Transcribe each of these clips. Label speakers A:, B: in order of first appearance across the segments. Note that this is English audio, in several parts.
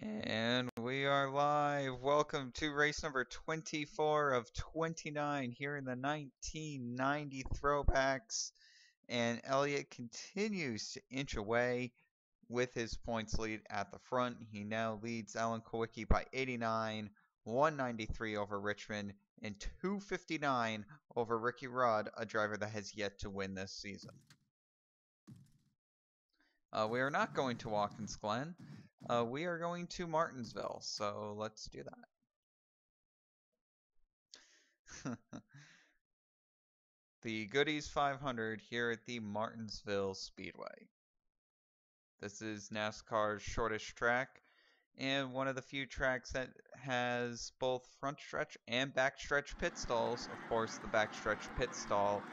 A: And we are live. Welcome to race number 24 of 29 here in the 1990 throwbacks. And Elliott continues to inch away with his points lead at the front. He now leads Alan Kulwicki by 89, 193 over Richmond, and 259 over Ricky Rudd, a driver that has yet to win this season. We are not going to Watkins Glen. We are going to Martinsville, so let's do that. The Goodies 500 here at the Martinsville Speedway. This is NASCAR's shortest track and one of the few tracks that has both front stretch and back stretch pit stalls. Of course, the back stretch pit stall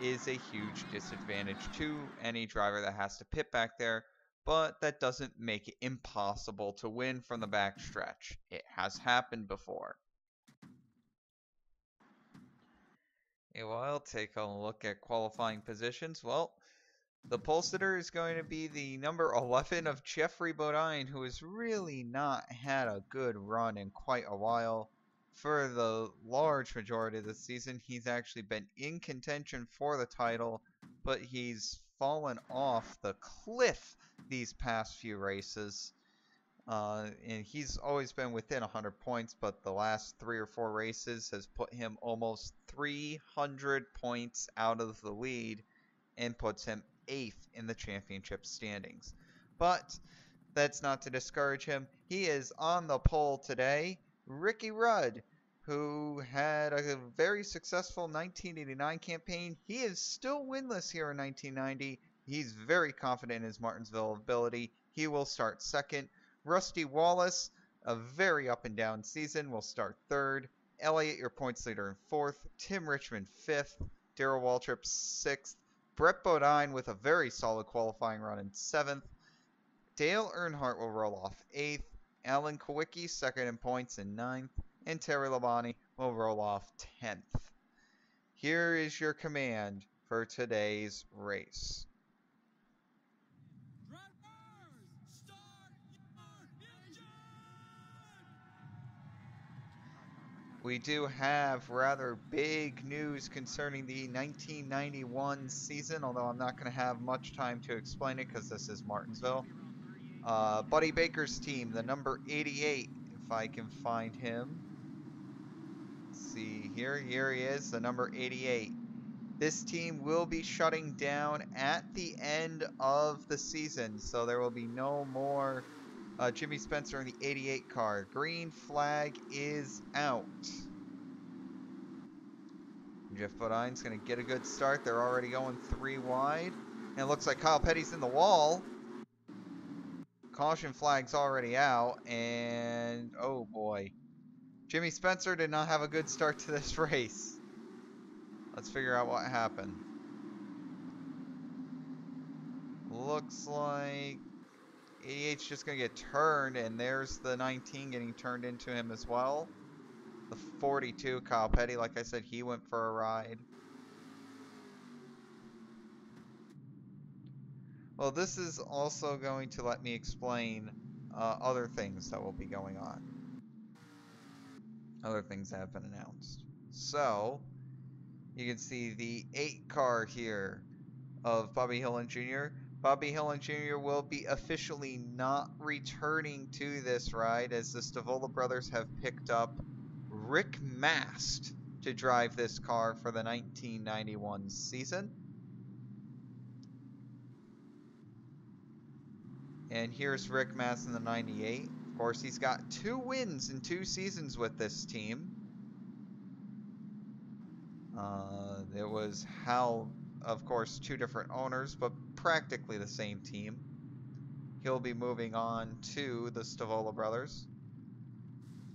A: is a huge disadvantage to any driver that has to pit back there, but that doesn't make it impossible to win from the back stretch. It has happened before. We'll take a look at qualifying positions. Well, the pole sitter is going to be the number 11 of Jeffrey Bodine, who has really not had a good run in quite a while. For the large majority of the season, he's actually been in contention for the title, but he's fallen off the cliff these past few races. And he's always been within 100 points, but the last 3 or 4 races has put him almost 300 points out of the lead and puts him 8th in the championship standings. But that's not to discourage him. He is on the pole today. Ricky Rudd, who had a very successful 1989 campaign. He is still winless here in 1990. He's very confident in his Martinsville ability. He will start second. Rusty Wallace, a very up and down season, will start third. Elliott, your points leader, in fourth. Tim Richmond, fifth. Darrell Waltrip, sixth. Brett Bodine with a very solid qualifying run in seventh. Dale Earnhardt will roll off eighth. Alan Kulwicki, second in points, in ninth. And Terry Labonte will roll off 10th. Here is your command for today's race. We do have rather big news concerning the 1991 season, although I'm not going to have much time to explain it because this is Martinsville. Buddy Baker's team, the number 88, if I can find him. Let's see here. Here he is, the number 88. This team will be shutting down at the end of the season, so there will be no more Jimmy Spencer in the 88 car. Green flag is out. Jeff Bodine's going to get a good start. They're already going 3 wide. And it looks like Kyle Petty's in the wall. Caution flag's already out. And, oh boy. Jimmy Spencer did not have a good start to this race. Let's figure out what happened. Looks like 88's just going to get turned, and there's the 19 getting turned into him as well. The 42, Kyle Petty, like I said, he went for a ride. Well, this is also going to let me explain other things that will be going on. Other things that have been announced. So, you can see the 8 car here of Bobby Hillin Jr. Bobby Hillin Jr. will be officially not returning to this ride, as the Stavola brothers have picked up Rick Mast to drive this car for the 1991 season. And here's Rick Mast in the 98. Of course, he's got 2 wins in 2 seasons with this team. There was Hal, of course, 2 different owners, but practically the same team. He'll be moving on to the Stavola brothers.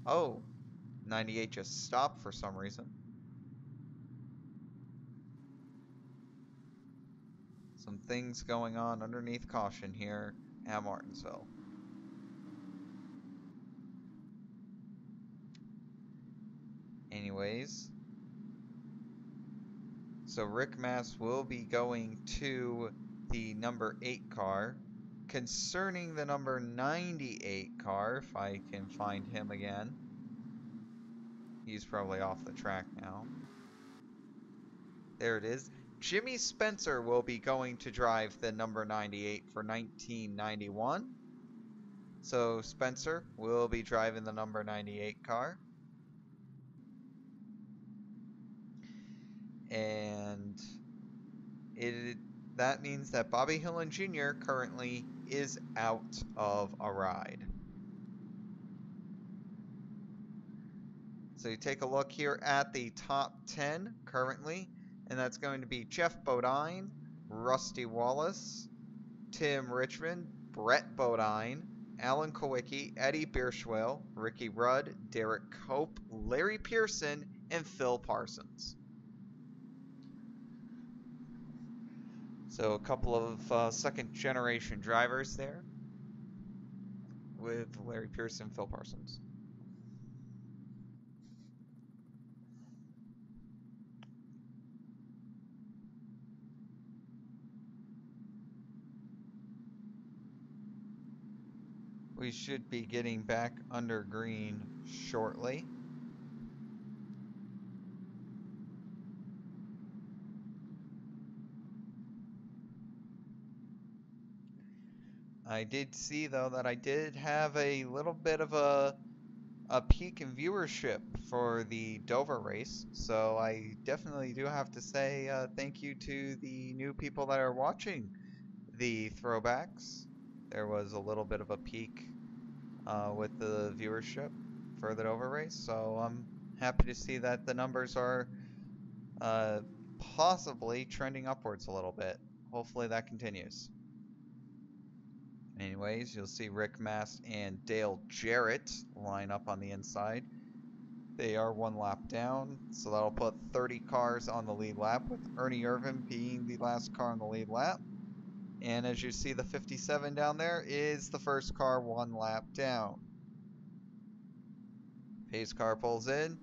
A: Oh, 98 just stopped for some reason. Some things going on underneath caution here at Martinsville. Anyways, so Rick Mast will be going to the number 8 car. concerning the number 98 car, if I can find him again. He's probably off the track now. There it is. Jimmy Spencer will be going to drive the number 98 for 1991. So Spencer will be driving the number 98 car. And that means that Bobby Hillin Jr. currently is out of a ride. So you take a look here at the top 10 currently, and that's going to be Jeff Bodine, Rusty Wallace, Tim Richmond, Brett Bodine, Alan Kulwicki, Eddie Bierschwell, Ricky Rudd, Derek Cope, Larry Pearson, and Phil Parsons. So a couple of second-generation drivers there with Larry Pearson and Phil Parsons. We should be getting back under green shortly. I did see, though, that I did have a little bit of a peak in viewership for the Dover race, so I definitely do have to say thank you to the new people that are watching the throwbacks. There was a little bit of a peak with the viewership for the Dover race, so I'm happy to see that the numbers are possibly trending upwards a little bit. Hopefully that continues. Anyways, you'll see Rick Mast and Dale Jarrett line up on the inside. They are one lap down, so that'll put 30 cars on the lead lap, with Ernie Irvin being the last car on the lead lap. And as you see, the 57 down there is the first car one lap down. Pace car pulls in,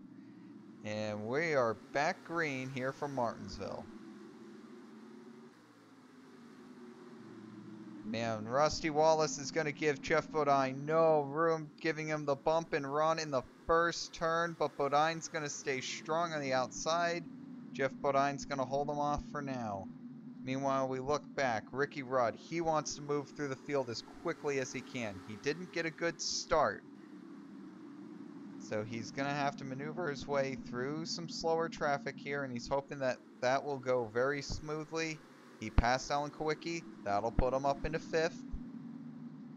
A: and we are back green here from Martinsville. Man, Rusty Wallace is going to give Jeff Bodine no room, giving him the bump and run in the first turn, but Bodine's going to stay strong on the outside. Jeff Bodine's going to hold him off for now. Meanwhile, we look back. Ricky Rudd, he wants to move through the field as quickly as he can. He didn't get a good start, so he's going to have to maneuver his way through some slower traffic here, and he's hoping that that will go very smoothly. He passed Alan Kulwicki. That'll put him up into 5th.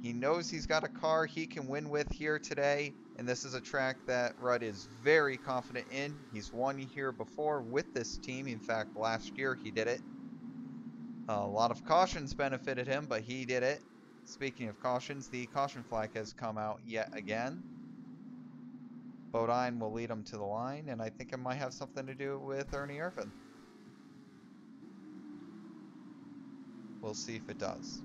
A: He knows he's got a car he can win with here today, and this is a track that Rudd is very confident in. He's won here before with this team. In fact, last year he did it. A lot of cautions benefited him, but he did it. Speaking of cautions, the caution flag has come out yet again. Bodine will lead him to the line, and I think it might have something to do with Ernie Irvin. We'll see if it does.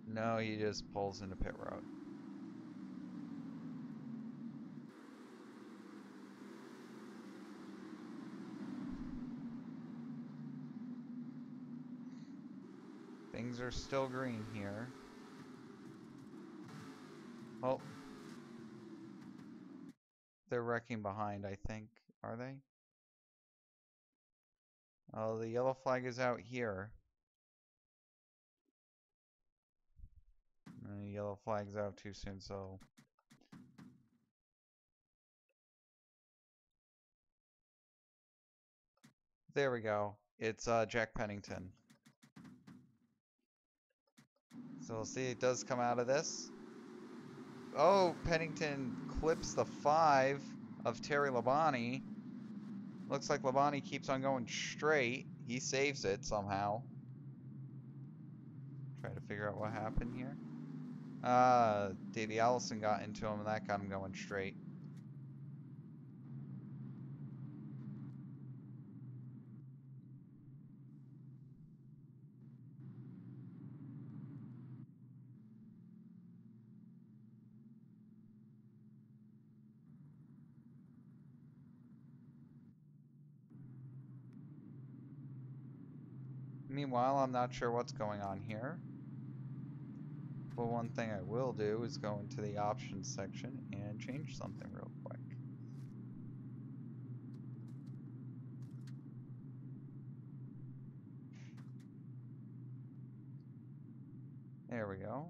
A: No, he just pulls into pit road. Things are still green here. Oh. They're wrecking behind, I think. Are they? Oh, the yellow flag is out here. And the yellow flag's out too soon, so... There we go. It's Jack Pennington. So we'll see, it does come out of this. Oh, Pennington clips the 5 of Terry Labonte. Looks like Labonte keeps on going straight. He saves it somehow. Try to figure out what happened here. Davey Allison got into him and that got him going straight. Meanwhile, I'm not sure what's going on here. But one thing I will do is go into the options section and change something real quick. There we go.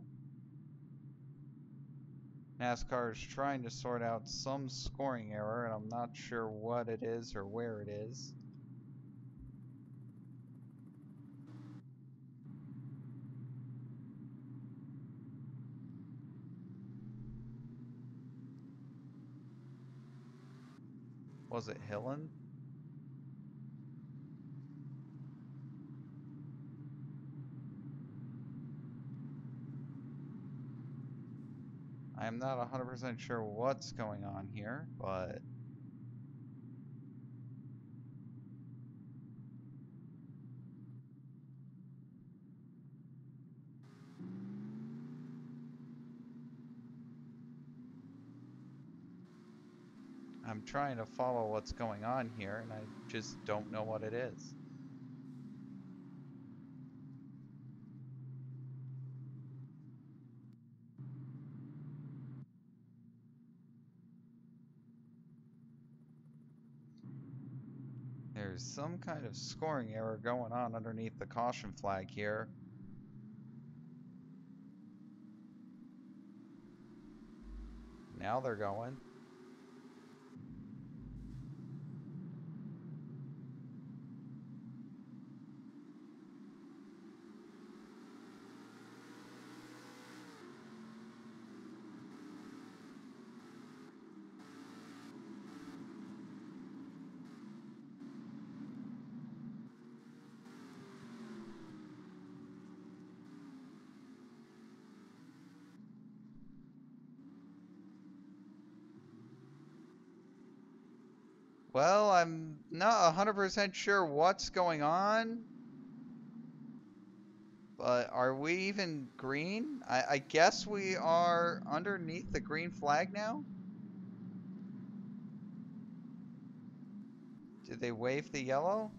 A: NASCAR is trying to sort out some scoring error, and I'm not sure what it is or where it is. Was it Hillen? I'm not 100% sure what's going on here, but I'm trying to follow what's going on here, and I just don't know what it is. There's some kind of scoring error going on underneath the caution flag here. Now they're going. Well, I'm not 100% sure what's going on. But are we even green? I guess we are underneath the green flag now? Did they wave the yellow?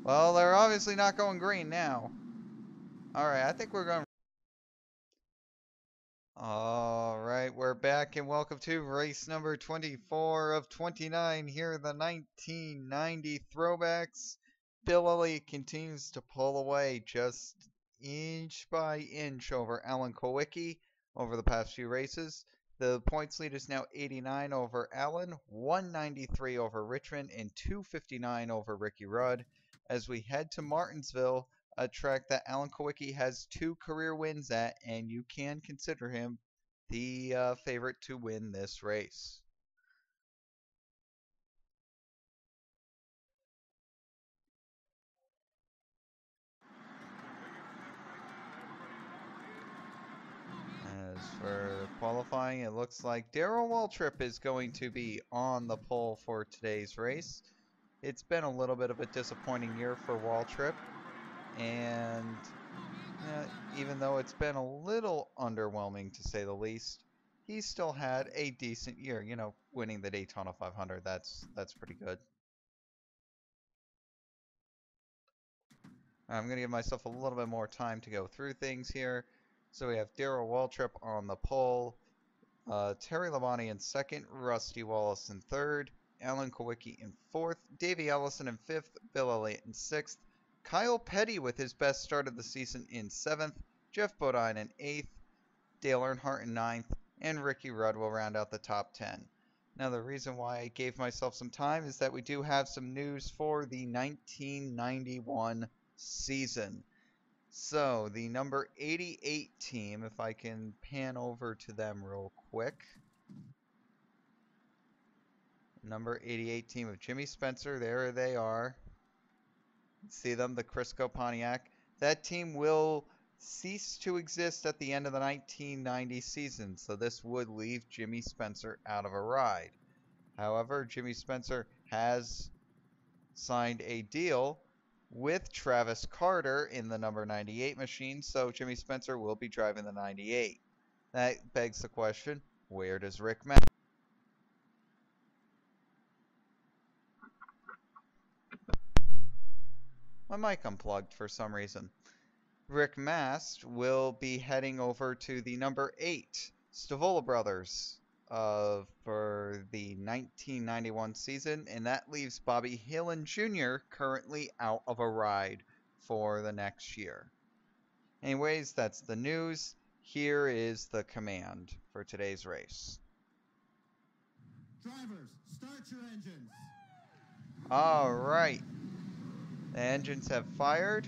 A: Well, they're obviously not going green now. Alright, I think we're going... Alright, we're back and welcome to race number 24 of 29 here in the 1990 throwbacks. Bill Elliott continues to pull away just inch by inch over Alan Kulwicki over the past few races. The points lead is now 89 over Alan, 193 over Richmond, and 259 over Ricky Rudd as we head to Martinsville, a track that Alan Kulwicki has 2 career wins at, and you can consider him the favorite to win this race. As for qualifying, it looks like Darrell Waltrip is going to be on the pole for today's race. It's been a little bit of a disappointing year for Waltrip, and even though it's been a little underwhelming to say the least, he still had a decent year. You know, winning the Daytona 500, that's pretty good. I'm going to give myself a little bit more time to go through things here. So we have Darrell Waltrip on the pole, Terry Labonte in second, Rusty Wallace in third, Alan Kulwicki in fourth, Davey Ellison in fifth, Bill Elliott in sixth, Kyle Petty with his best start of the season in seventh, Jeff Bodine in eighth, Dale Earnhardt in ninth, and Ricky Rudd will round out the top 10. Now, the reason why I gave myself some time is that we do have some news for the 1991 season. So, the number 88 team, if I can pan over to them real quick. Number 88 team of Jimmy Spencer, there they are. See them, the Crisco Pontiac. That team will cease to exist at the end of the 1990 season, so this would leave Jimmy Spencer out of a ride. However, Jimmy Spencer has signed a deal with Travis Carter in the number 98 machine, so Jimmy Spencer will be driving the 98. That begs the question, where does Rick Mack? My mic unplugged for some reason. Rick Mast will be heading over to the number 8 Stavola Brothers for the 1991 season, and that leaves Bobby Hillin Jr. currently out of a ride for the next year. Anyways, that's the news. Here is the command for today's race.
B: Drivers, start your engines.
A: All right. The engines have fired.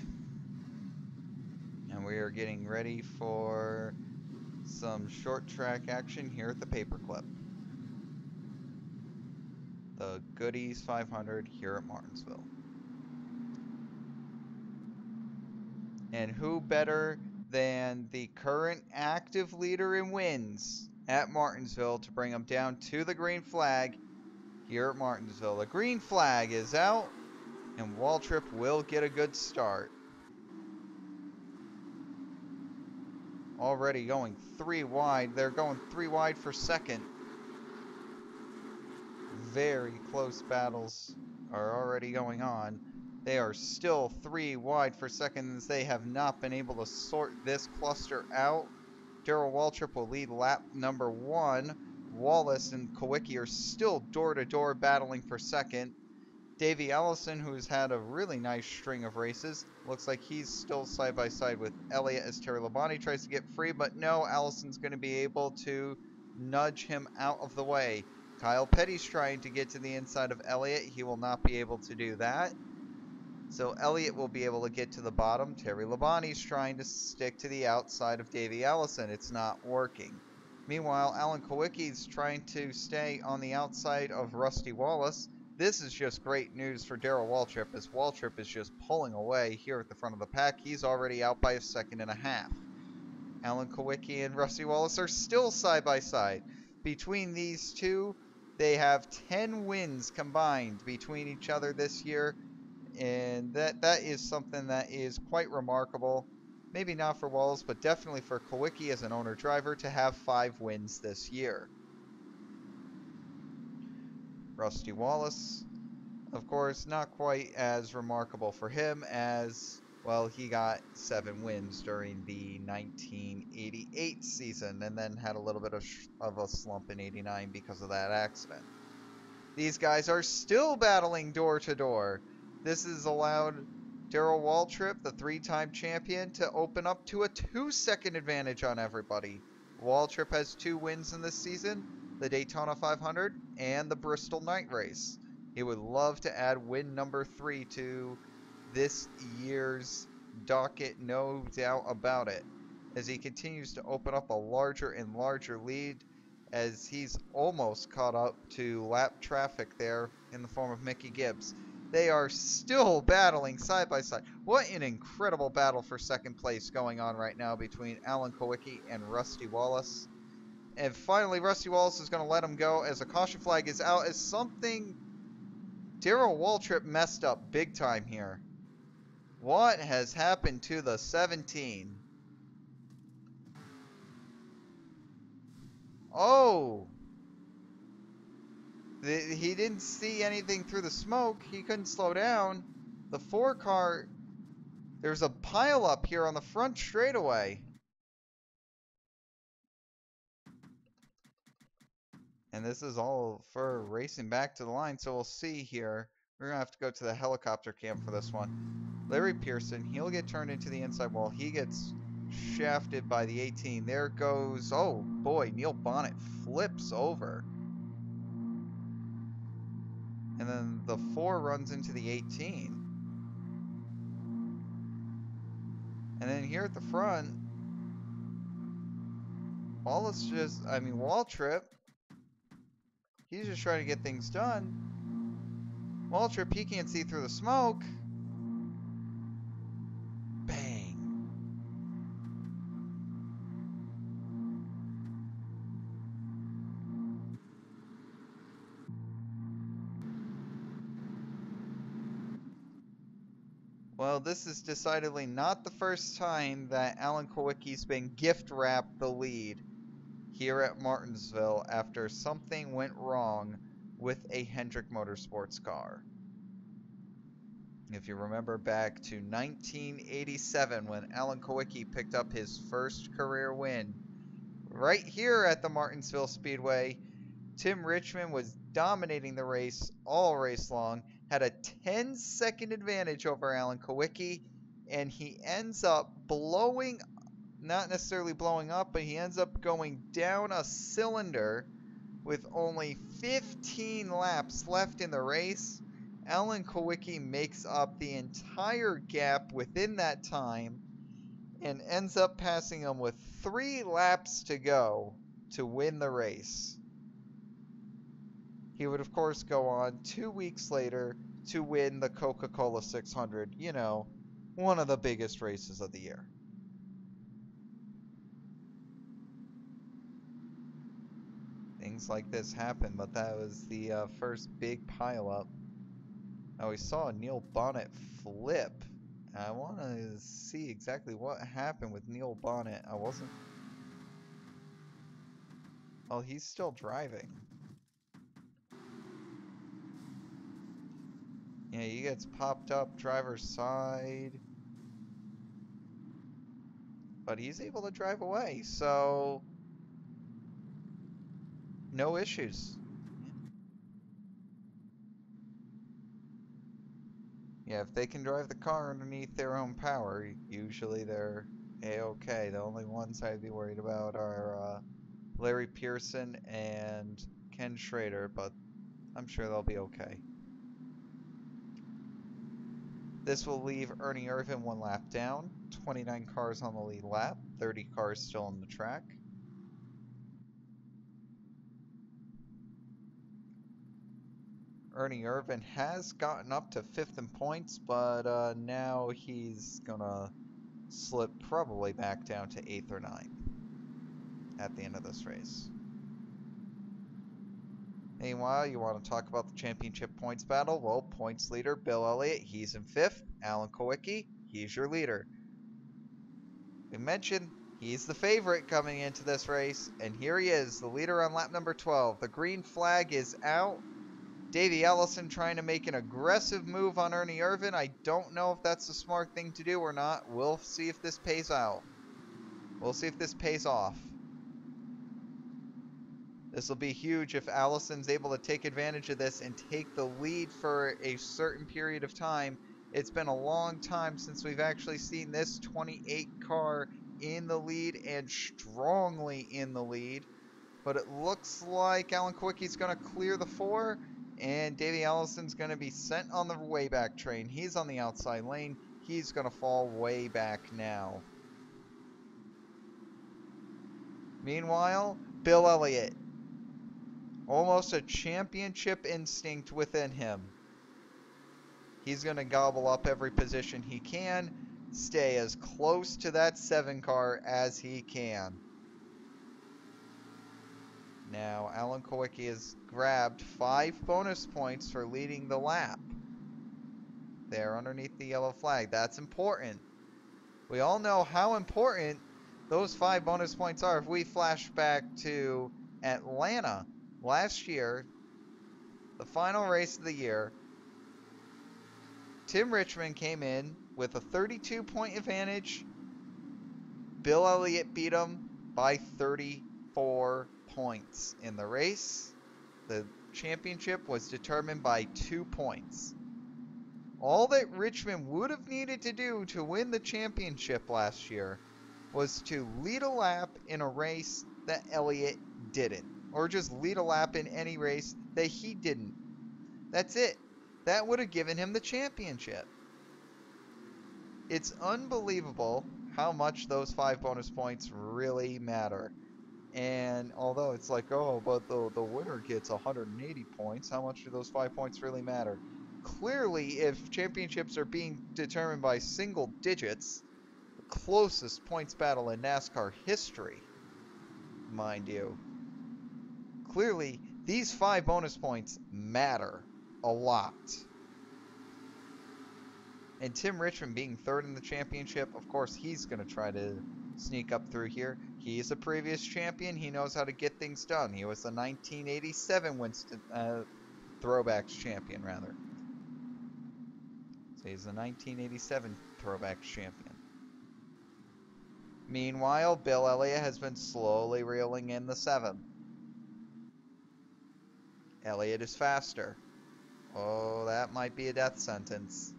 A: And we are getting ready for some short track action here at the paperclip. The Goodies 500 here at Martinsville. And who better than the current active leader in wins at Martinsville to bring them down to the green flag here at Martinsville. The green flag is out, and Waltrip will get a good start. Already going 3 wide. They're going 3 wide for second. Very close battles are already going on. They are still 3 wide for second as they have not been able to sort this cluster out. Darrell Waltrip will lead lap number 1. Wallace and Kulwicki are still door-to-door battling for second. Davey Allison, who's had a really nice string of races, looks like he's still side-by-side with Elliott as Terry Labonte tries to get free, but no, Allison's going to be able to nudge him out of the way. Kyle Petty's trying to get to the inside of Elliott. He will not be able to do that. So Elliott will be able to get to the bottom. Terry Labonte's trying to stick to the outside of Davey Allison. It's not working. Meanwhile, Alan Kulwicki's trying to stay on the outside of Rusty Wallace. This is just great news for Darrell Waltrip, as Waltrip is just pulling away here at the front of the pack. He's already out by a second and a half. Alan Kulwicki and Rusty Wallace are still side by side. Between these two, they have 10 wins combined between each other this year, and that is something that is quite remarkable. Maybe not for Wallace, but definitely for Kulwicki as an owner-driver to have 5 wins this year. Rusty Wallace, of course, not quite as remarkable for him as, well, he got 7 wins during the 1988 season and then had a little bit of a slump in 89 because of that accident. These guys are still battling door to door. This has allowed Darrell Waltrip, the 3-time champion, to open up to a 2-second advantage on everybody. Waltrip has 2 wins in this season, the Daytona 500 and the Bristol Night Race. He would love to add win number 3 to this year's docket, no doubt about it, as he continues to open up a larger and larger lead as he's almost caught up to lap traffic there in the form of Mickey Gibbs. They are still battling side by side. What an incredible battle for second place going on right now between Alan Kulwicki and Rusty Wallace. And finally, Rusty Wallace is going to let him go as a caution flag is out, as something Darrell Waltrip messed up big time here. What has happened to the 17? Oh! He didn't see anything through the smoke. He couldn't slow down. The 4 car, there's a pile up here on the front straightaway. And this is all for racing back to the line, so we'll see here. We're going to have to go to the helicopter cam for this one. Larry Pearson, he'll get turned into the inside wall. He gets shafted by the 18. There goes, oh boy, Neil Bonnet flips over. And then the 4 runs into the 18. And then here at the front, Waltrip, he's just trying to get things done. Waltrip, he can't see through the smoke. Bang. Well, this is decidedly not the first time that Alan Kulwicki's been gift-wrapped the lead here at Martinsville after something went wrong with a Hendrick Motorsports car. If you remember back to 1987 when Alan Kulwicki picked up his first career win, right here at the Martinsville Speedway, Tim Richmond was dominating the race all race long, had a 10-second advantage over Alan Kulwicki, and he ends up blowing, not necessarily blowing up, but he ends up going down a cylinder with only 15 laps left in the race. Alan Kulwicki makes up the entire gap within that time and ends up passing him with 3 laps to go to win the race. He would, of course, go on 2 weeks later to win the Coca-Cola 600, you know, one of the biggest races of the year. Things like this happen, but that was the first big pileup. Now we saw Neil Bonnet flip. I want to see exactly what happened with Neil Bonnet. I wasn't... Oh, he's still driving. Yeah, he gets popped up driver's side. But he's able to drive away, so... no issues. Yeah, if they can drive the car underneath their own power, usually they're A-okay. The only ones I'd be worried about are Larry Pearson and Ken Schrader, but I'm sure they'll be okay. This will leave Ernie Irvan 1 lap down, 29 cars on the lead lap, 30 cars still on the track. Ernie Irvan has gotten up to 5th in points, but now he's gonna slip probably back down to 8th or 9th at the end of this race. Meanwhile, you want to talk about the championship points battle? Well, points leader Bill Elliott, he's in 5th. Alan Kulwicki, he's your leader. We mentioned he's the favorite coming into this race, and here he is, the leader on lap number 12. The green flag is out. Davey Ellison trying to make an aggressive move on Ernie Irvan. I don't know if that's the smart thing to do or not. We'll see if this pays out. We'll see if this pays off. This will be huge if Allison's able to take advantage of this and take the lead for a certain period of time. It's been a long time since we've actually seen this 28 car in the lead and strongly in the lead. But it looks like Alan Kulwicki's going to clear the 4. And Davey Allison's going to be sent on the way back train. He's on the outside lane. He's going to fall way back now. Meanwhile, Bill Elliott. Almost a championship instinct within him. He's going to gobble up every position he can. Stay as close to that 7 car as he can. Now, Alan Kulwicki has grabbed 5 bonus points for leading the lap. There, underneath the yellow flag. That's important. We all know how important those 5 bonus points are. If we flash back to Atlanta last year, the final race of the year, Tim Richmond came in with a 32-point advantage. Bill Elliott beat him by 34 points in the race. The championship was determined by 2 points. All that Richmond would have needed to do to win the championship last year was to lead a lap in a race that Elliott didn't, or just lead a lap in any race that he didn't. That's it. That would have given him the championship. It's unbelievable how much those 5 bonus points really matter. And although it's like, oh, but the winner gets 180 points, how much do those 5 points really matter? Clearly, if championships are being determined by single digits, the closest points battle in NASCAR history, mind you, clearly these 5 bonus points matter a lot. And Tim Richmond being 3rd in the championship, of course, he's going to try to sneak up through here. He's a previous champion. He knows how to get things done. He was the 1987 Winston Throwbacks champion, rather. So he's the 1987 Throwbacks champion. Meanwhile, Bill Elliott has been slowly reeling in the 7. Elliott is faster. Oh, that might be a death sentence.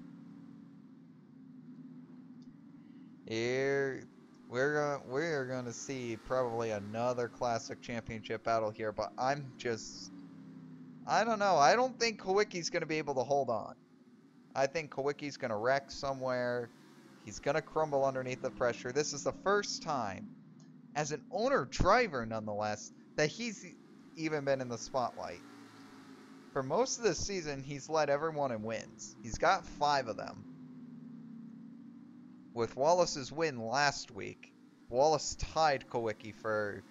A: Here, we're going to see probably another classic championship battle here, but I don't know. I don't think Kulwicki's going to be able to hold on. I think Kulwicki's going to wreck somewhere. He's going to crumble underneath the pressure. This is the first time, as an owner-driver nonetheless, that he's even been in the spotlight. For most of this season, he's led everyone in wins. He's got 5 of them. With Wallace's win last week, Wallace tied Kulwicki for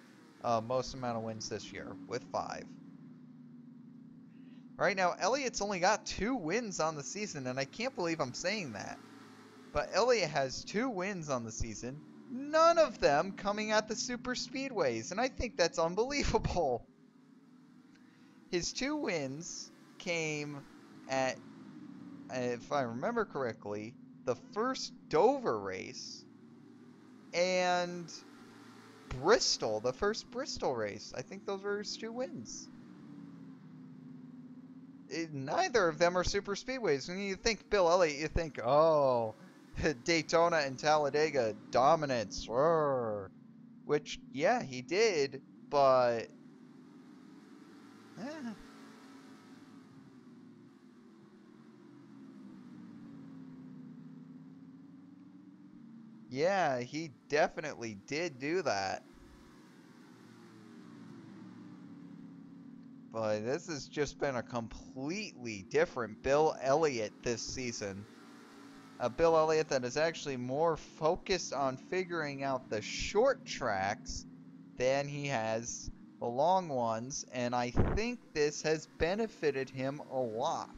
A: most amount of wins this year with 5. Right now, Elliott's only got 2 wins on the season, and I can't believe I'm saying that. But Elliott has 2 wins on the season, none of them coming at the super speedways, and I think that's unbelievable. His 2 wins came at, if I remember correctly, the first Dover race and Bristol, the first Bristol race. I think those were his 2 wins. Neither of them are super speedways. When you think Bill Elliott, you think, oh, Daytona and Talladega dominance. Which, yeah, he did, but yeah, he definitely did do that. But this has just been a completely different Bill Elliott this season. A Bill Elliott that is actually more focused on figuring out the short tracks than he has the long ones, and I think this has benefited him a lot.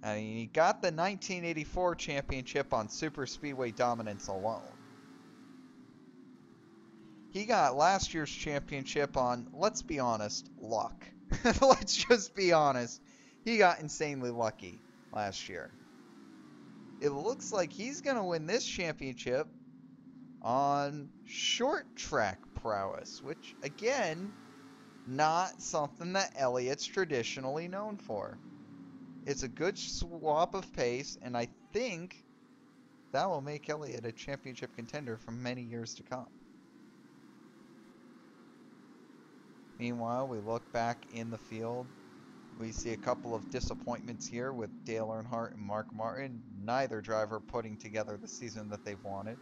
A: I mean, he got the 1984 championship on super speedway dominance alone. He got last year's championship on, let's be honest, luck. Let's just be honest. He got insanely lucky last year. It looks like he's going to win this championship on short track prowess, which, again, not something that Elliott's traditionally known for. It's a good swap of pace, and I think that will make Elliott a championship contender for many years to come. Meanwhile, we look back in the field. We see a couple of disappointments here with Dale Earnhardt and Mark Martin, neither driver putting together the season that they've wanted.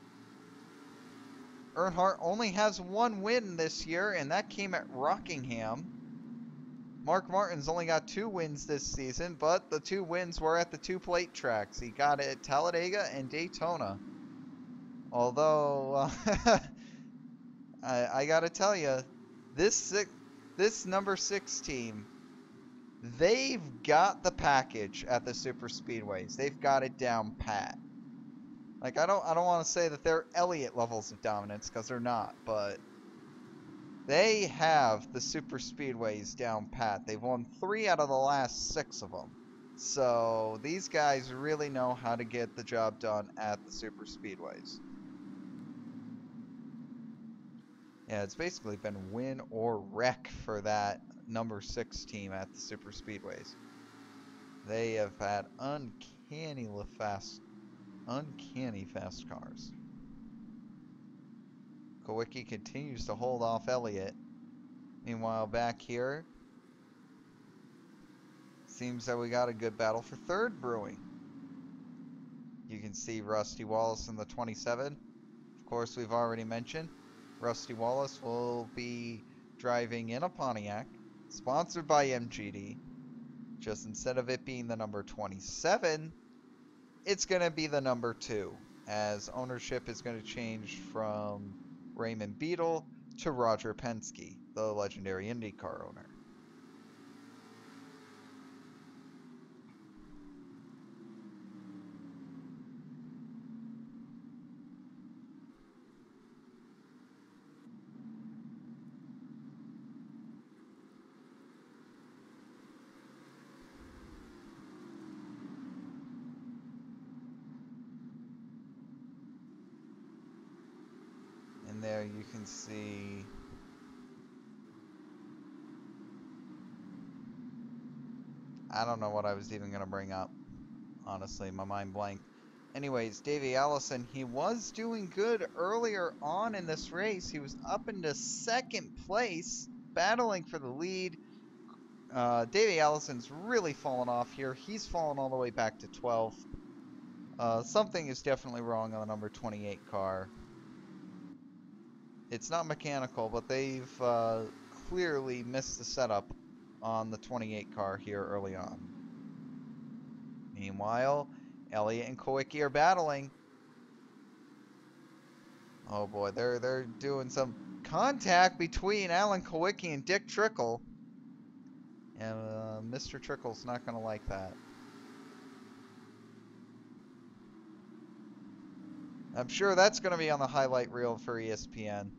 A: Earnhardt only has 1 win this year, and that came at Rockingham. Mark Martin's only got 2 wins this season, but the 2 wins were at the 2 plate tracks. He got it at Talladega and Daytona. Although, I gotta tell you, this number 6 team, they've got the package at the super speedways. They've got it down pat. Like, I don't want to say that they're Elliott levels of dominance, because they're not, but they have the super speedways down pat. They've won 3 out of the last 6 of them. So these guys really know how to get the job done at the super speedways. Yeah, it's basically been win or wreck for that number 6 team at the super speedways. They have had uncanny fast cars. Kulwicki continues to hold off Elliott. Meanwhile, back here, seems that we got a good battle for 3rd brewing. You can see Rusty Wallace in the 27. Of course, we've already mentioned Rusty Wallace will be driving in a Pontiac, sponsored by MGD. Just instead of it being the number 27, it's going to be the number 2, as ownership is going to change from Raymond Beadle to Roger Penske, the legendary IndyCar owner. there you can see I don't know what I was even going to bring up. Honestly, my mind blanked. Anyways, Davey Allison, he was doing good earlier on in this race. He was up into second place, battling for the lead. Davey Allison's really fallen off here. He's fallen all the way back to 12th. Something is definitely wrong on the number 28 car. It's not mechanical, but they've clearly missed the setup on the 28 car here early on. Meanwhile, Elliott and Kulwicki are battling. Oh boy, they're doing some contact between Alan Kulwicki and Dick Trickle. And Mr. Trickle's not going to like that. I'm sure that's going to be on the highlight reel for ESPN.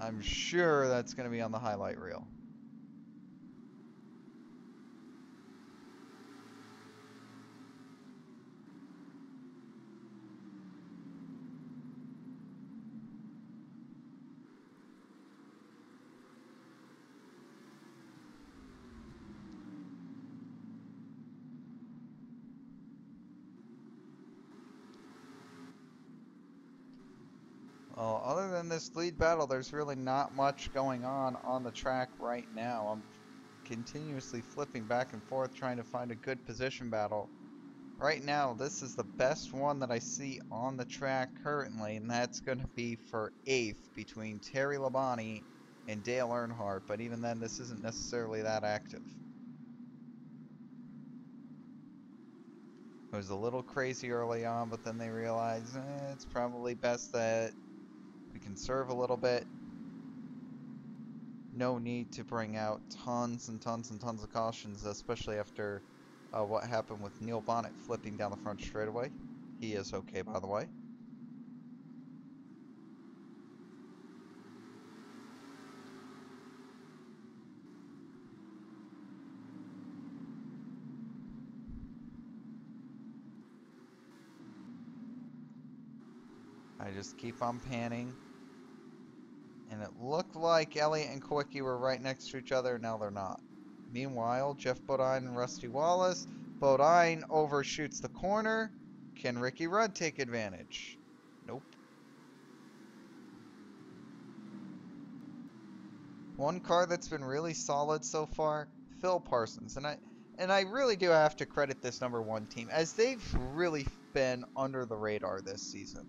A: I'm sure that's going to be on the highlight reel. Well, other than this lead battle, there's really not much going on the track right now. I'm continuously flipping back and forth trying to find a good position battle. Right now, this is the best one that I see on the track currently, and that's going to be for 8th between Terry Labonte and Dale Earnhardt, but even then, this isn't necessarily that active. It was a little crazy early on, but then they realized it's probably best that we conserve a little bit. No need to bring out tons and tons and tons of cautions, especially after what happened with Neil Bonnet flipping down the front straightaway. He is okay, by the way. I just keep on panning. And it looked like Elliott and Kulwicki were right next to each other. Now they're not. Meanwhile, Jeff Bodine and Rusty Wallace. Bodine overshoots the corner. Can Ricky Rudd take advantage? Nope. One car that's been really solid so far, Phil Parsons. And I really do have to credit this number 1 team, as they've really been under the radar this season.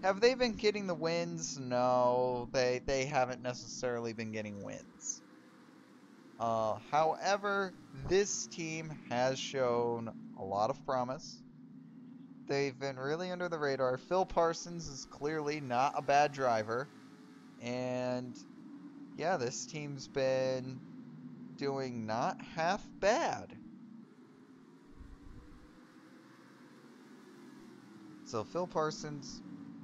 A: Have they been getting the wins? No, they haven't necessarily been getting wins. However, this team has shown a lot of promise. They've been really under the radar. Phil Parsons is clearly not a bad driver. And yeah, this team's been doing not half bad. So Phil Parsons,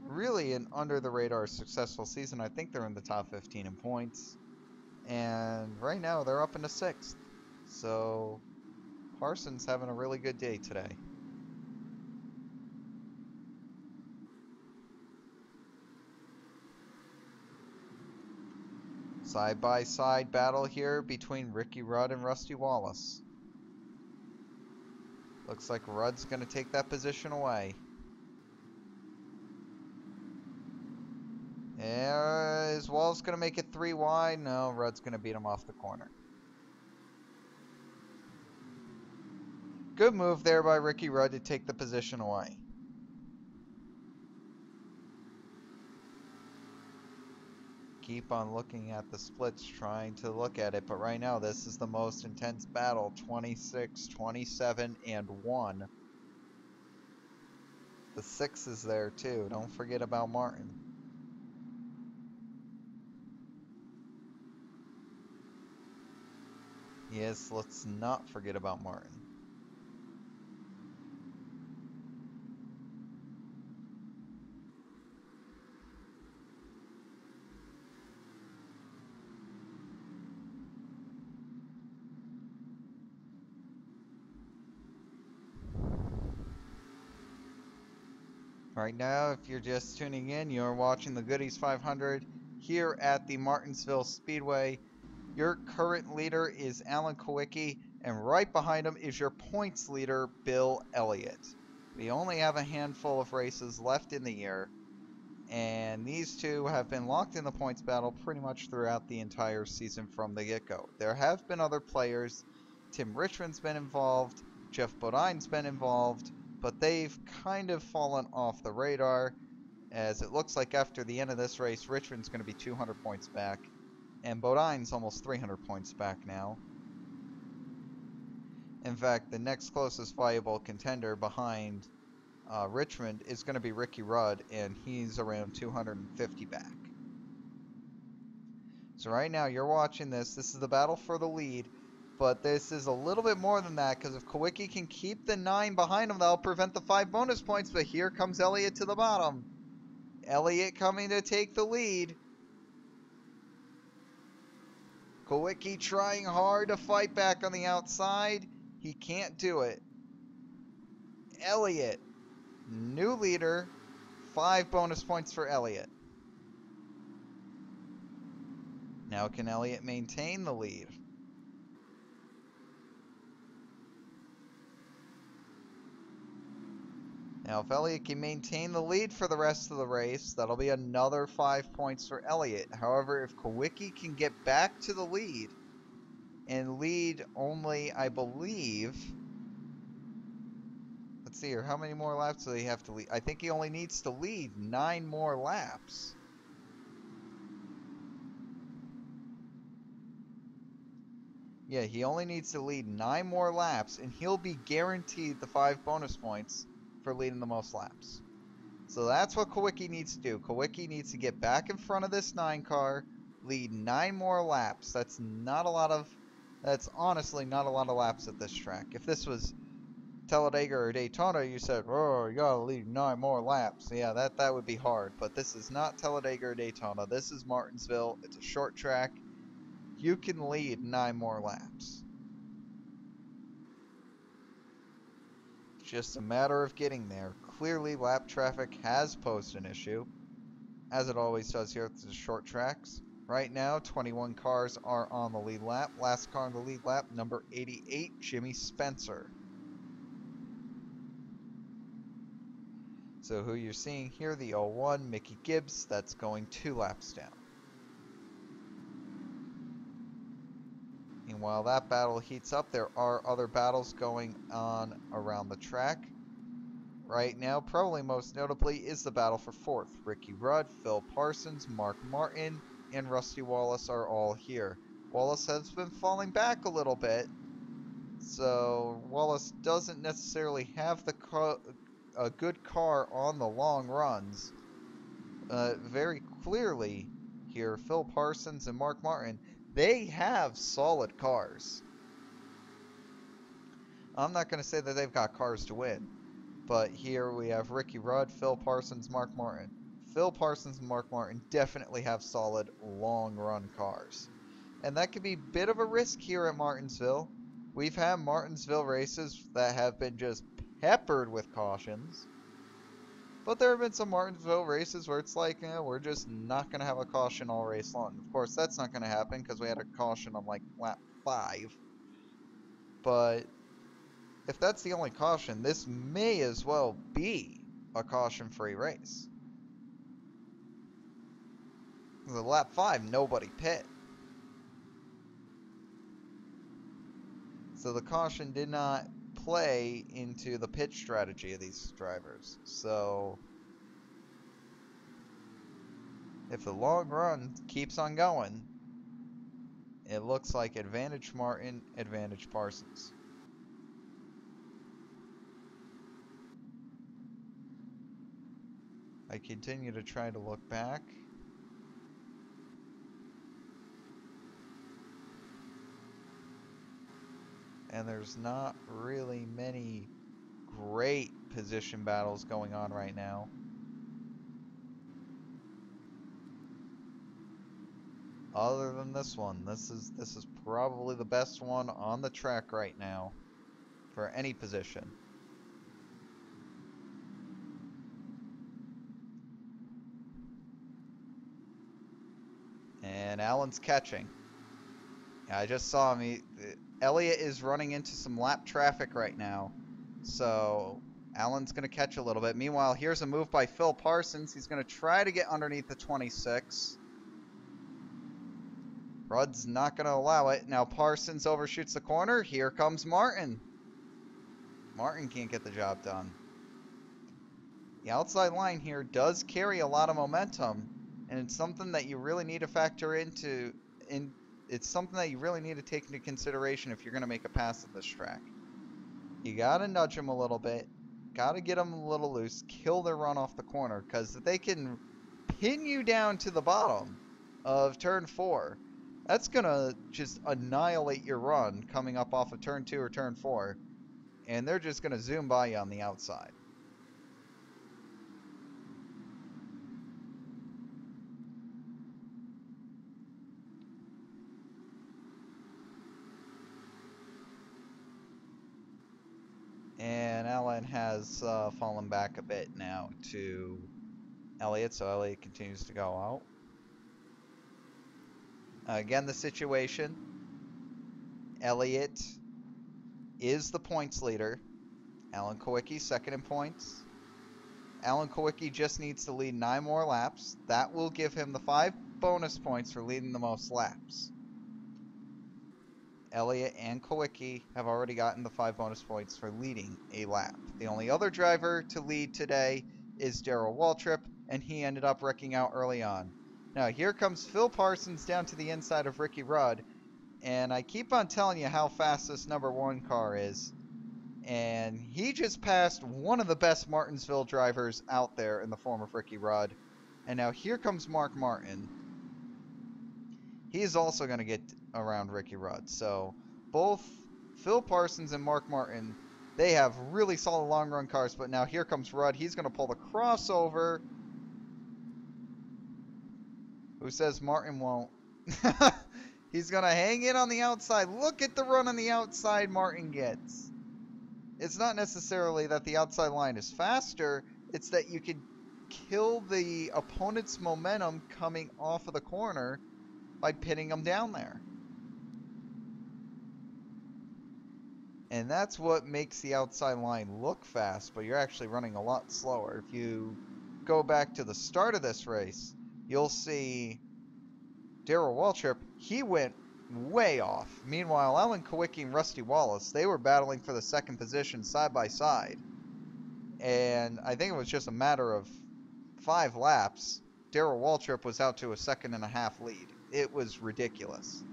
A: really an under-the-radar successful season. I think they're in the top 15 in points. And right now, they're up into 6th. So Parsons having a really good day today. Side-by-side battle here between Ricky Rudd and Rusty Wallace. Looks like Rudd's going to take that position away. Is Wallace going to make it 3 wide? No, Rudd's going to beat him off the corner. Good move there by Ricky Rudd to take the position away. Keep on looking at the splits, trying to look at it, but right now this is the most intense battle. 26, 27, and 1. The 6 is there too. Don't forget about Martin. Yes, let's not forget about Martin. Right now, if you're just tuning in, you're watching the Goodies 500 here at the Martinsville Speedway. Your current leader is Alan Kulwicki, and right behind him is your points leader, Bill Elliott. We only have a handful of races left in the year, and these two have been locked in the points battle pretty much throughout the entire season from the get-go. There have been other players. Tim Richmond's been involved, Jeff Bodine's been involved, but they've kind of fallen off the radar, as it looks like after the end of this race, Richmond's going to be 200 points back, and Bodine's almost 300 points back now. In fact, the next closest viable contender behind Richmond is going to be Ricky Rudd, and he's around 250 back. So right now, you're watching this. This is the battle for the lead. But this is a little bit more than that, because if Kulwicki can keep the 9 behind him, that'll prevent the 5 bonus points. But here comes Elliott to the bottom. Elliott coming to take the lead. Kulwicki trying hard to fight back on the outside. He can't do it. Elliott, new leader, 5 bonus points for Elliott. Now can Elliott maintain the lead? Now, if Elliott can maintain the lead for the rest of the race, that'll be another 5 points for Elliott. However, if Kulwicki can get back to the lead and lead only, I believe, let's see here, how many more laps do they have to lead? I think he only needs to lead 9 more laps. Yeah, he only needs to lead 9 more laps, and he'll be guaranteed the 5 bonus points for leading the most laps. So that's what Kulwicki needs to do. Kulwicki needs to get back in front of this 9 car, lead 9 more laps. That's honestly not a lot of laps at this track. If this was Talladega or Daytona, you said, oh, you gotta lead 9 more laps. Yeah, that would be hard. But this is not Talladega or Daytona. This is Martinsville. It's a short track. You can lead 9 more laps. Just a matter of getting there. Clearly, lap traffic has posed an issue, as it always does here at the short tracks. Right now, 21 cars are on the lead lap. Last car on the lead lap, number 88, Jimmy Spencer. So who you're seeing here, the 01, Mickey Gibbs, that's going 2 laps down. And while that battle heats up, there are other battles going on around the track. Right now, probably most notably, is the battle for 4th. Ricky Rudd, Phil Parsons, Mark Martin, and Rusty Wallace are all here. Wallace has been falling back a little bit, so Wallace doesn't necessarily have a good car on the long runs. Very clearly here, Phil Parsons and Mark Martin, they have solid cars. I'm not going to say that they've got cars to win, but here we have Ricky Rudd, Phil Parsons, Mark Martin. Phil Parsons and Mark Martin definitely have solid long-run cars. And that could be a bit of a risk here at Martinsville. We've had Martinsville races that have been just peppered with cautions. But there have been some Martinsville races where it's like, we're just not going to have a caution all race long. Of course, that's not going to happen because we had a caution on like lap 5. But if that's the only caution, this may as well be a caution-free race. The lap 5, nobody pit. So the caution did not play into the pit strategy of these drivers. So if the long run keeps on going, it looks like advantage Martin, advantage Parsons. I continue to try to look back. And there's not really many great position battles going on right now. Other than this one, this is probably the best one on the track right now for any position. And Alan's catching. I just saw him. Elliott is running into some lap traffic right now. So Alan's going to catch a little bit. Meanwhile, here's a move by Phil Parsons. He's going to try to get underneath the 26. Rudd's not going to allow it. Now Parsons overshoots the corner. Here comes Martin. Martin can't get the job done. The outside line here does carry a lot of momentum, and it's something that you really need to factor into. It's something that you really need to take into consideration if you're going to make a pass at this track. You got to nudge them a little bit. Got to get them a little loose. Kill their run off the corner, because if they can pin you down to the bottom of turn 4, that's going to just annihilate your run coming up off of turn 2 or turn 4. And they're just going to zoom by you on the outside. And Alan has fallen back a bit now to Elliott, so Elliott continues to go out. Again, the situation. Elliott is the points leader. Alan Kulwicki second in points. Alan Kulwicki just needs to lead 9 more laps. That will give him the 5 bonus points for leading the most laps. Elliott and Kulwicki have already gotten the 5 bonus points for leading a lap. The only other driver to lead today is Darrell Waltrip, and he ended up wrecking out early on. Now here comes Phil Parsons down to the inside of Ricky Rudd, and I keep on telling you how fast this number 1 car is. And he just passed one of the best Martinsville drivers out there in the form of Ricky Rudd. And now here comes Mark Martin. He's also going to get around Ricky Rudd. So both Phil Parsons and Mark Martin, they have really solid long run cars. But now here comes Rudd. He's going to pull the crossover. Who says Martin won't? He's going to hang in on the outside. Look at the run on the outside Martin gets. It's not necessarily that the outside line is faster. It's that you can kill the opponent's momentum coming off of the corner by pinning them down there. And that's what makes the outside line look fast, but you're actually running a lot slower. If you go back to the start of this race, you'll see Darrell Waltrip, he went way off. Meanwhile, Alan Kulwicki and Rusty Wallace, they were battling for the second position side by side. And I think it was just a matter of 5 laps. Darrell Waltrip was out to a 2.5-second lead. It was ridiculous.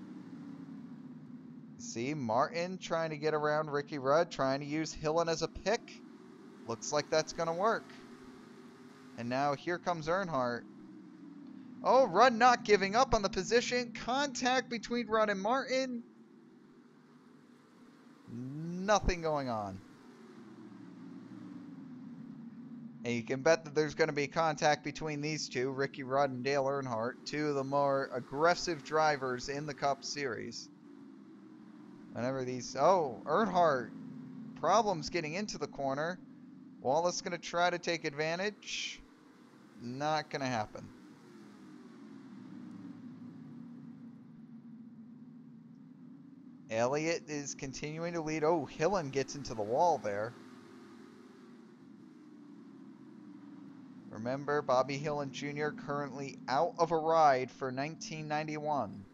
A: See, Martin trying to get around Ricky Rudd, trying to use Hillen as a pick. Looks like that's going to work. And now here comes Earnhardt. Oh, Rudd not giving up on the position. Contact between Rudd and Martin. Nothing going on. And you can bet that there's going to be contact between these two, Ricky Rudd and Dale Earnhardt, 2 of the more aggressive drivers in the Cup Series. Whenever these... Oh, Earnhardt. Problems getting into the corner. Wallace going to try to take advantage. Not going to happen. Elliott is continuing to lead. Oh, Hillen gets into the wall there. Remember, Bobby Hillen Jr. currently out of a ride for 1991.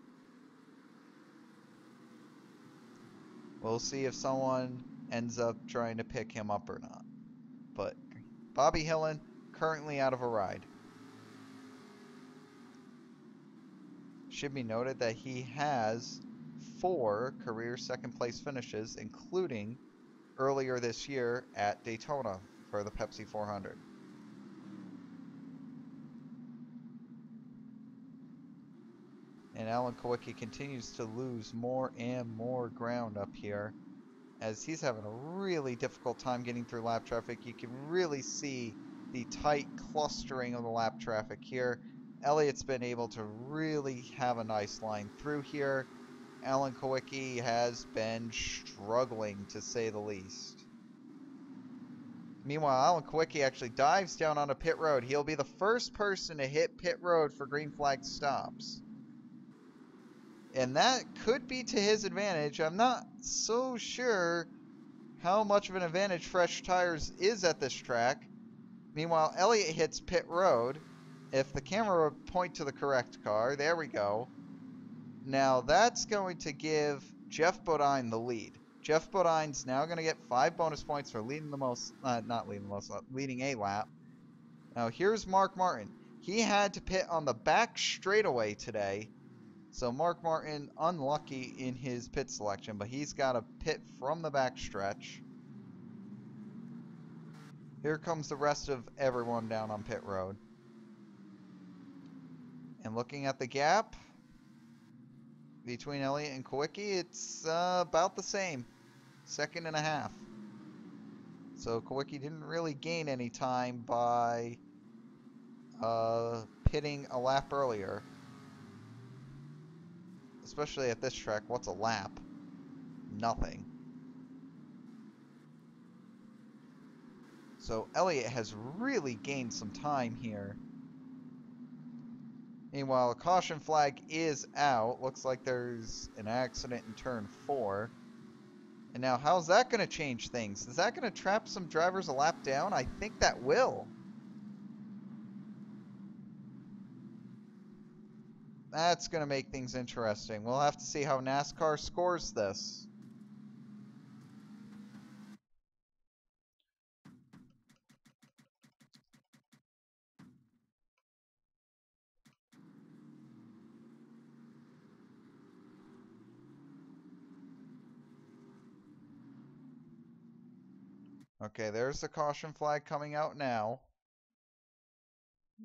A: We'll see if someone ends up trying to pick him up or not. But Bobby Hillen currently out of a ride. Should be noted that he has 4 career second place finishes, including earlier this year at Daytona for the Pepsi 400. And Alan Kulwicki continues to lose more and more ground up here, as he's having a really difficult time getting through lap traffic. You can really see the tight clustering of the lap traffic here. Elliott's been able to really have a nice line through here. Alan Kulwicki has been struggling, to say the least. Meanwhile, Alan Kulwicki actually dives down onto pit road. He'll be the first person to hit pit road for green flag stops. And that could be to his advantage. I'm not so sure how much of an advantage fresh tires is at this track. Meanwhile, Elliott hits pit road. If the camera would point to the correct car, there we go. Now that's going to give Jeff Bodine the lead. Jeff Bodine's now going to get 5 bonus points for leading the most, leading a lap. Now here's Mark Martin. He had to pit on the back straightaway today. So Mark Martin, unlucky in his pit selection, but he's got a pit from the back stretch. Here comes the rest of everyone down on pit road. And looking at the gap between Elliott and Kulwicki, it's about the same. 1.5 seconds. So Kulwicki didn't really gain any time by pitting a lap earlier. Especially at this track, what's a lap? Nothing. So Elliott has really gained some time here. Meanwhile, a caution flag is out. Looks like there's an accident in turn 4. And now, how's that going to change things? Is that going to trap some drivers a lap down? I think that will. That's going to make things interesting. We'll have to see how NASCAR scores this. Okay, there's the caution flag coming out now.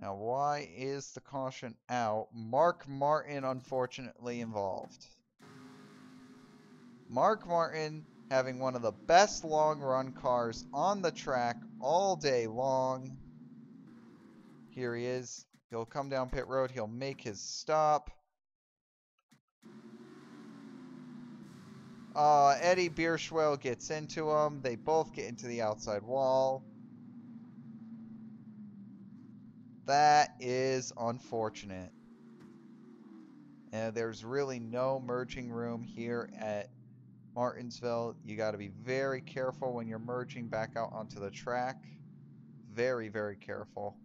A: Now, why is the caution out? Mark Martin, unfortunately, involved. Mark Martin having one of the best long run cars on the track all day long. Here he is. He'll come down pit road. He'll make his stop. Eddie Bierschwell gets into him. They both get into the outside wall. That is unfortunate. And there's really no merging room here at Martinsville. You got to be very careful when you're merging back out onto the track. Very, very careful.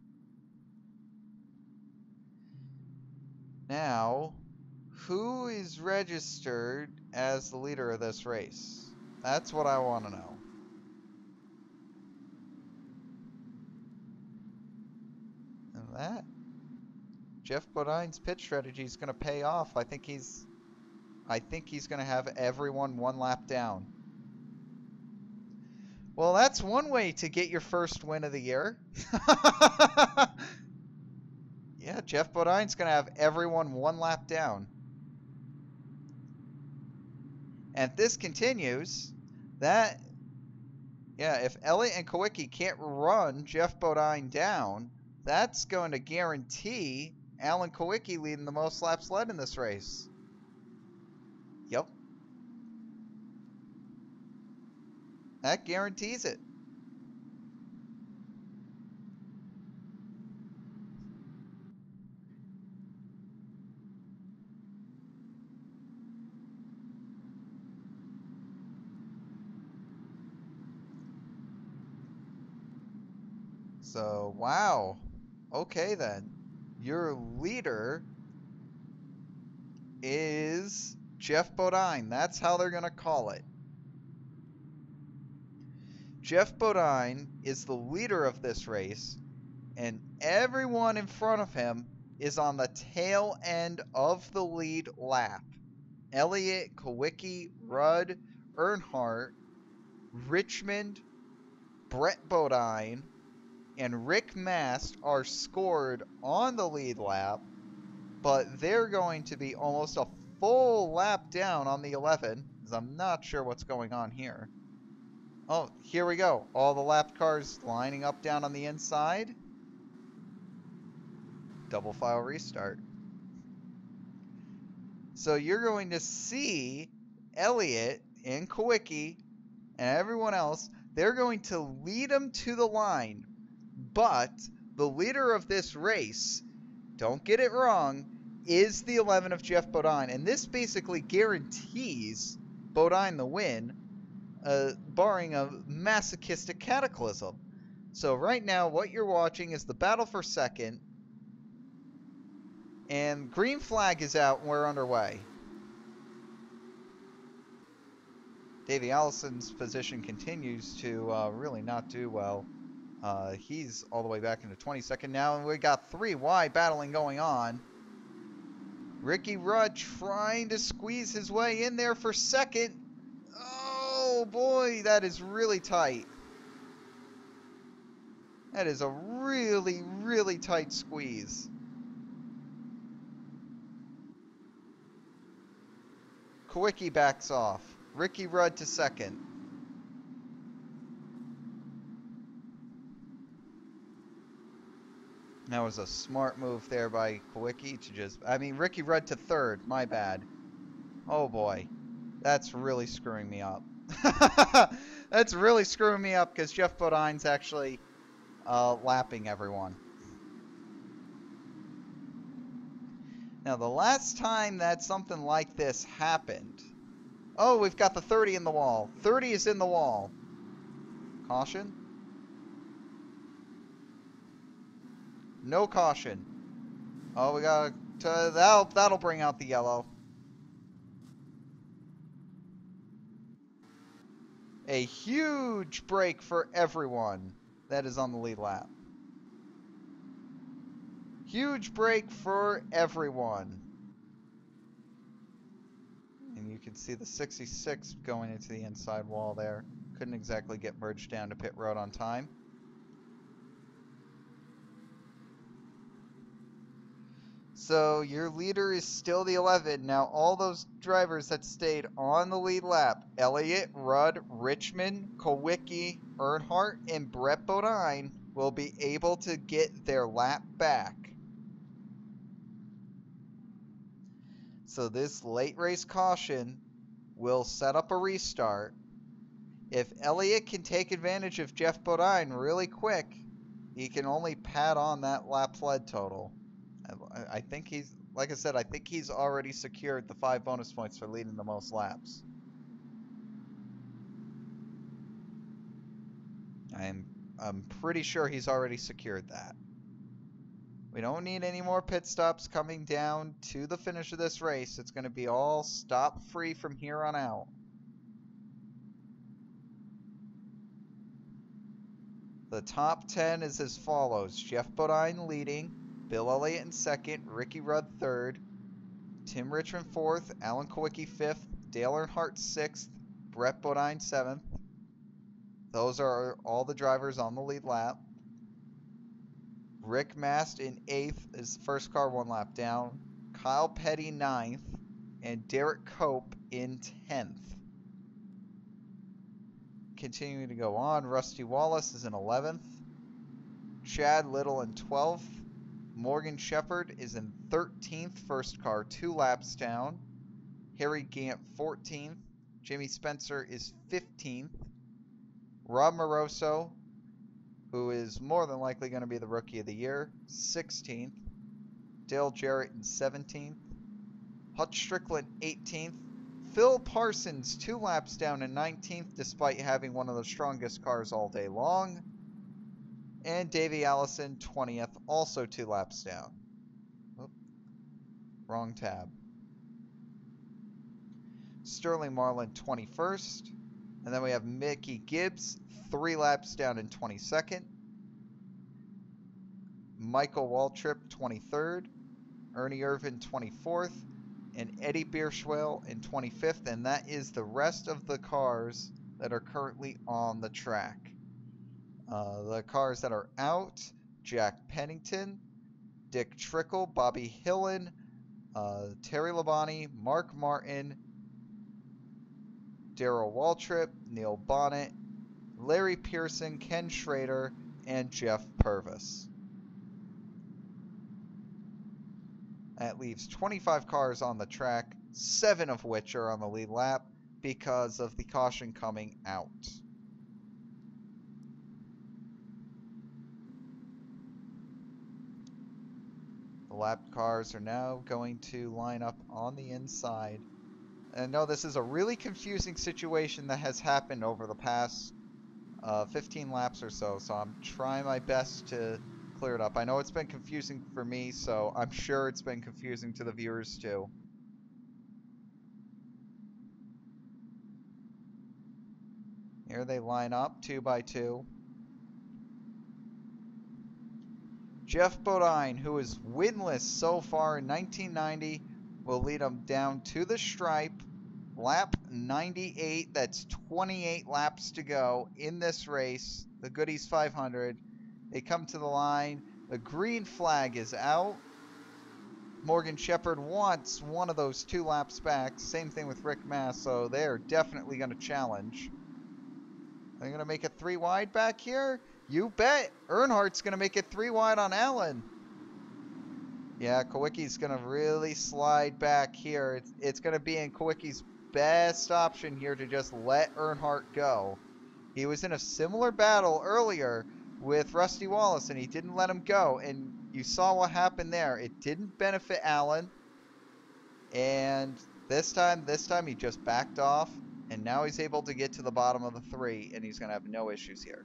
A: Now, who is registered as the leader of this race? That's what I want to know. And that, Jeff Bodine's pit strategy is going to pay off. I think he's going to have everyone 1 lap down. Well, that's one way to get your first win of the year. Yeah, Jeff Bodine's going to have everyone 1 lap down. And if this continues, if Elliott and Kulwicki can't run Jeff Bodine down, that's going to guarantee Alan Kulwicki leading the most laps led in this race. Yep. That guarantees it. So, wow. Okay, then. Your leader is Jeff Bodine. That's how they're going to call it. Jeff Bodine is the leader of this race, and everyone in front of him is on the tail end of the lead lap. Elliott, Kulwicki, Rudd, Earnhardt, Richmond, Brett Bodine, and Rick Mast are scored on the lead lap, but they're going to be almost a full lap down on the 11, because I'm not sure what's going on here. Oh, here we go. All the lap cars lining up down on the inside. Double file restart. So you're going to see Elliott and Kulwicki and everyone else, they're going to lead them to the line. But the leader of this race, don't get it wrong, is the 11 of Jeff Bodine, and this basically guarantees Bodine the win, barring a masochistic cataclysm. So right now, what you're watching is the battle for second, and green flag is out, and we're underway. Davey Allison's position continues to really not do well. He's all the way back into 22nd now, and we got 3 wide battling going on. Ricky Rudd trying to squeeze his way in there for second. Oh boy, that is really tight. That is a really, really tight squeeze. Kulwicki backs off. Ricky Rudd to second. That was a smart move there by Kulwicki to just... I mean, Ricky Rudd to third. My bad. Oh, boy. That's really screwing me up. That's really screwing me up because Jeff Bodine's actually lapping everyone. Now, the last time that something like this happened... Oh, we've got the 30 in the wall. 30 is in the wall. Caution. No caution. Oh, we got to... That'll bring out the yellow. A huge break for everyone that is on the lead lap. Huge break for everyone. And you can see the 66 going into the inside wall there. Couldn't exactly get merged down to pit road on time. So your leader is still the 11. Now all those drivers that stayed on the lead lap, Elliott, Rudd, Richmond, Kulwicki, Earnhardt, and Brett Bodine will be able to get their lap back. So this late race caution will set up a restart. If Elliott can take advantage of Jeff Bodine really quick, he can only pad on that lap led total. I think he's, like I said, I think he's already secured the 5 bonus points for leading the most laps. I'm pretty sure he's already secured that. We don't need any more pit stops coming down to the finish of this race. It's going to be all stop free from here on out. The top 10 is as follows. Jeff Bodine leading. Bill Elliott in second. Ricky Rudd third. Tim Richmond fourth. Alan Kulwicki fifth. Dale Earnhardt sixth. Brett Bodine seventh. Those are all the drivers on the lead lap. Rick Mast in 8th is the first car 1 lap down. Kyle Petty 9th. And Derek Cope in 10th. Continuing to go on, Rusty Wallace is in 11th. Chad Little in 12th. Morgan Shepherd is in 13th, first car 2 laps down. Harry Gant 14th. Jimmy Spencer is 15th. Rob Moroso, who is more than likely going to be the Rookie of the Year, 16th. Dale Jarrett in 17th. Hutch Strickland 18th. Phil Parsons 2 laps down in 19th, despite having one of the strongest cars all day long. And Davey Allison 20th, also 2 laps down. Oop, wrong tab. Sterling Marlin 21st. And then we have Mickey Gibbs 3 laps down in 22nd. Michael Waltrip 23rd. Ernie Irvin 24th. And Eddie Bierschwell in 25th. And that is the rest of the cars that are currently on the track. The cars that are out, Jack Pennington, Dick Trickle, Bobby Hillen, Terry Labonte, Mark Martin, Darrell Waltrip, Neil Bonnet, Larry Pearson, Ken Schrader, and Jeff Purvis. That leaves 25 cars on the track, 7 of which are on the lead lap because of the caution coming out. The lap cars are now going to line up on the inside. And no, this is a really confusing situation that has happened over the past 15 laps or so, so I'm trying my best to clear it up. I know it's been confusing for me, so I'm sure it's been confusing to the viewers too. Here they line up 2 by 2. Jeff Bodine, who is winless so far in 1990, will lead them down to the stripe. Lap 98, that's 28 laps to go in this race. The Goody's 500. They come to the line. The green flag is out. Morgan Shepherd wants one of those 2 laps back. Same thing with Rick Mass, so they're definitely going to challenge. They're going to make it 3 wide back here? You bet. Earnhardt's going to make it 3 wide on Alan. Yeah, Kulwicki's going to really slide back here. It's going to be in Kulwicki's best option here to just let Earnhardt go. He was in a similar battle earlier with Rusty Wallace, and he didn't let him go. And you saw what happened there. It didn't benefit Alan. And this time he just backed off. And now he's able to get to the bottom of the 3, and he's going to have no issues here.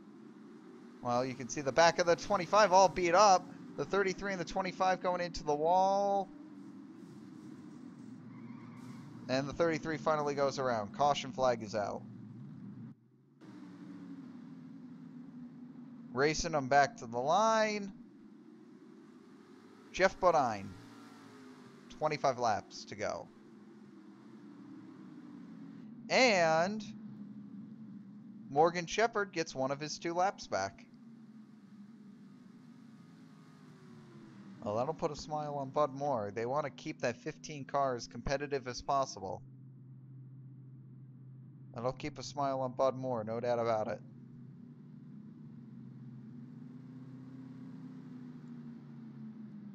A: Well, you can see the back of the 25 all beat up. The 33 and the 25 going into the wall. And the 33 finally goes around. Caution flag is out. Racing them back to the line. Jeff Bodine. 25 laps to go. And Morgan Shepherd gets one of his 2 laps back. Well, that'll put a smile on Bud Moore. They want to keep that 15 car as competitive as possible. That'll keep a smile on Bud Moore, no doubt about it.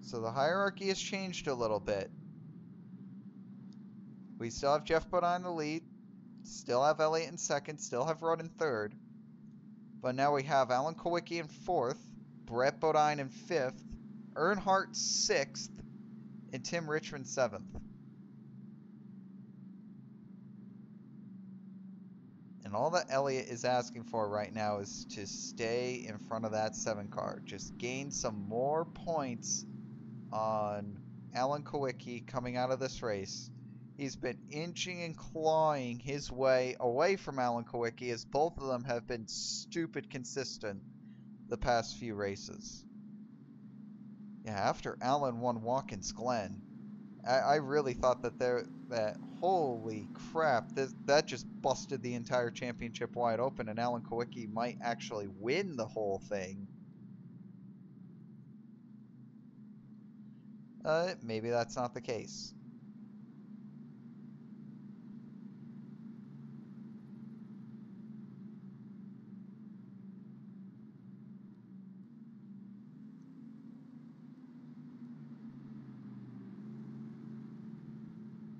A: So the hierarchy has changed a little bit. We still have Jeff Bodine in the lead. Still have Elliott in second. Still have Rudd in third. But now we have Alan Kulwicki in fourth. Brett Bodine in fifth. Earnhardt 6th, and Tim Richmond 7th. And all that Elliott is asking for right now is to stay in front of that 7 car. Just gain some more points on Alan Kulwicki coming out of this race. He's been inching and clawing his way away from Alan Kulwicki, as both of them have been stupid consistent the past few races. Yeah, after Alan won Watkins Glen, I really thought that holy crap, that just busted the entire championship wide open, and Alan Kulwicki might actually win the whole thing. Maybe that's not the case.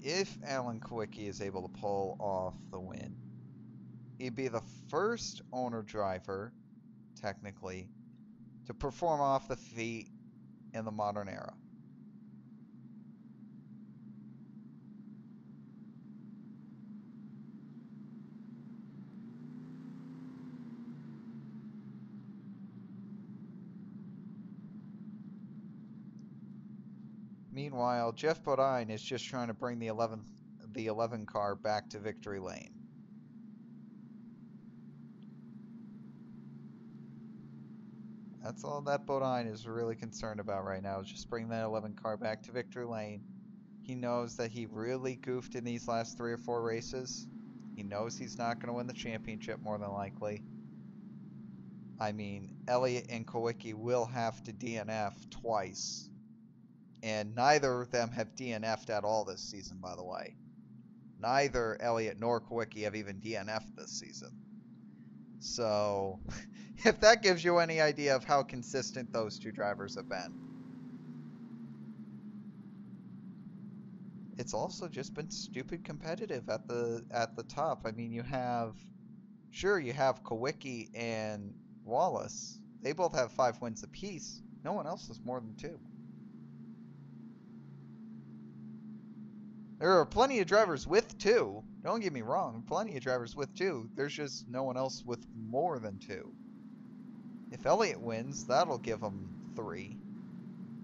A: If Alan Kulwicki is able to pull off the win, he'd be the first owner driver, technically, to perform off the feet in the modern era. Meanwhile, Jeff Bodine is just trying to bring the 11 car back to victory lane. That's all that Bodine is really concerned about right now, is just bring that 11 car back to victory lane. He knows that he really goofed in these last 3 or 4 races. He knows he's not going to win the championship more than likely. I mean, Elliott and Kulwicki will have to DNF twice. And neither of them have DNF'd at all this season, by the way. Neither Elliott nor Kulwicki have even DNF'd this season. So, if that gives you any idea of how consistent those 2 drivers have been. It's also just been stupid competitive at the top. I mean, you have Kulwicki and Wallace. They both have 5 wins apiece. No one else has more than 2. There are plenty of drivers with 2. Don't get me wrong. Plenty of drivers with 2. There's just no one else with more than 2. If Elliott wins, that'll give him 3.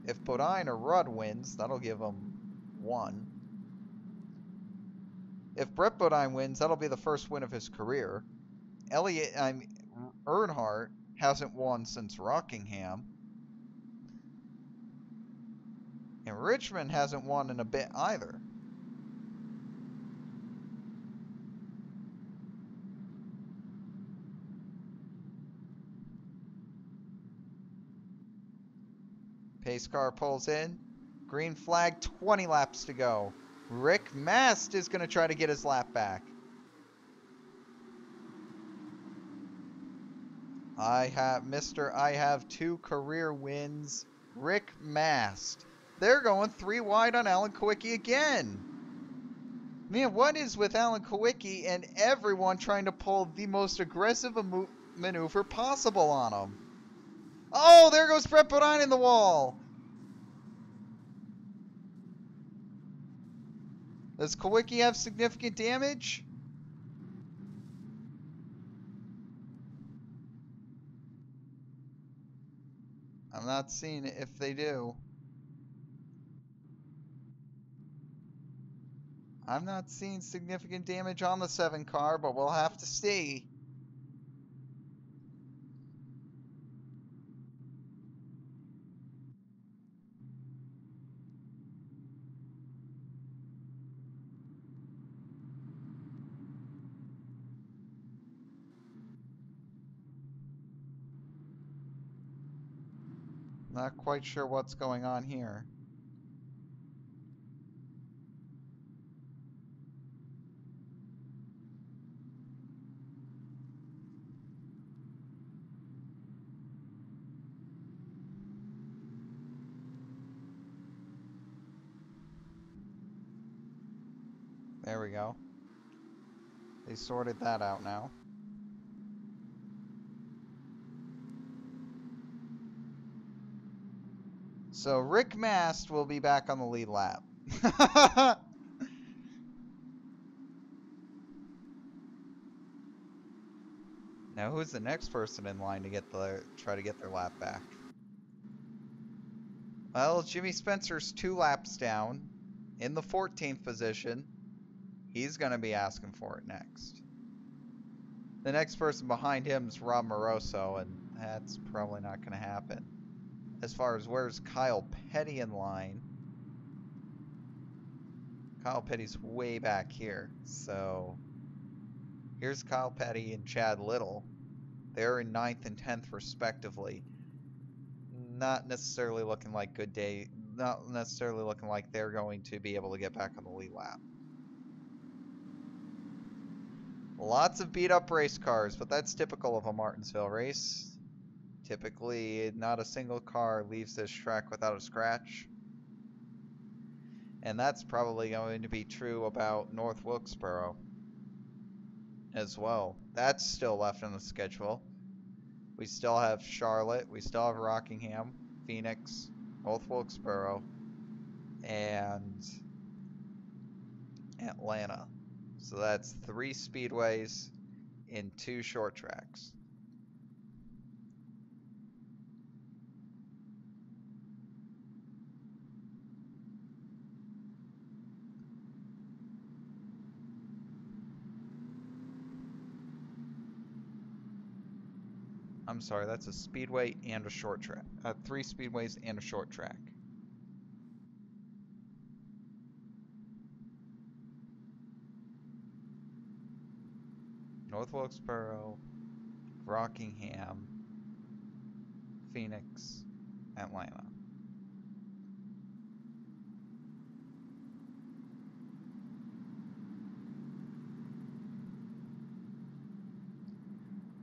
A: If Bodine or Rudd wins, that'll give him 1. If Brett Bodine wins, that'll be the first win of his career. Earnhardt hasn't won since Rockingham. And Richmond hasn't won in a bit either. Pace car pulls in. Green flag, 20 laps to go. Rick Mast is going to try to get his lap back. I have 2 career wins. Rick Mast. They're going 3 wide on Alan Kulwicki again. Man, what is with Alan Kulwicki and everyone trying to pull the most aggressive maneuver possible on him? Oh, there goes Brett Bodine in the wall. Does Kulwicki have significant damage? I'm not seeing it if they do. I'm not seeing significant damage on the 7 car, but we'll have to see. Not quite sure what's going on here. There we go. They sorted that out now. So Rick Mast will be back on the lead lap. Now who's the next person in line to try to get their lap back? Well, Jimmy Spencer's 2 laps down in the 14th position. He's going to be asking for it next. The next person behind him is Rob Moroso, and that's probably not going to happen. As far as where's Kyle Petty in line, Kyle Petty's way back here. So here's Kyle Petty and Chad Little. They're in 9th and 10th respectively. Not necessarily looking like good day. Not necessarily looking like they're going to be able to get back on the lead lap. Lots of beat up race cars, but that's typical of a Martinsville race. Typically, not a single car leaves this track without a scratch. And that's probably going to be true about North Wilkesboro as well. That's still left on the schedule. We still have Charlotte, we still have Rockingham, Phoenix, North Wilkesboro, and Atlanta. So that's 3 speedways in 2 short tracks. I'm sorry, that's a speedway and a short track. 3 speedways and a short track. North Wilkesboro, Rockingham, Phoenix, Atlanta.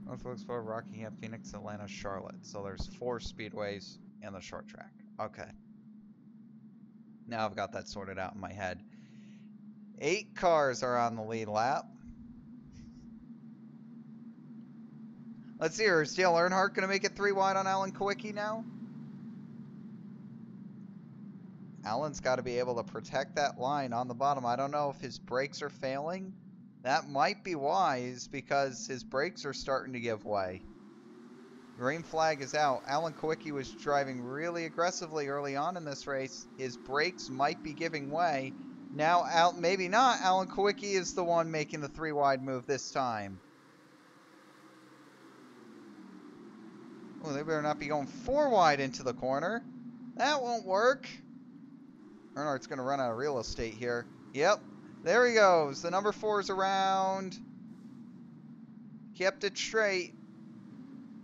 A: North Wilkesboro, Rockingham, Phoenix, Atlanta, Charlotte. So there's 4 speedways and the short track. Okay. Now I've got that sorted out in my head. 8 cars are on the lead lap. Let's see here. Is Dale Earnhardt going to make it 3 wide on Alan Kulwicki now? Alan's got to be able to protect that line on the bottom. I don't know if his brakes are failing. That might be wise because his brakes are starting to give way. Green flag is out. Alan Kulwicki was driving really aggressively early on in this race. His brakes might be giving way. Now, maybe not. Alan Kulwicki is the one making the 3-wide move this time. Oh, they better not be going 4-wide into the corner. That won't work. Earnhardt's going to run out of real estate here. Yep. There he goes. The number 4 is around. Kept it straight.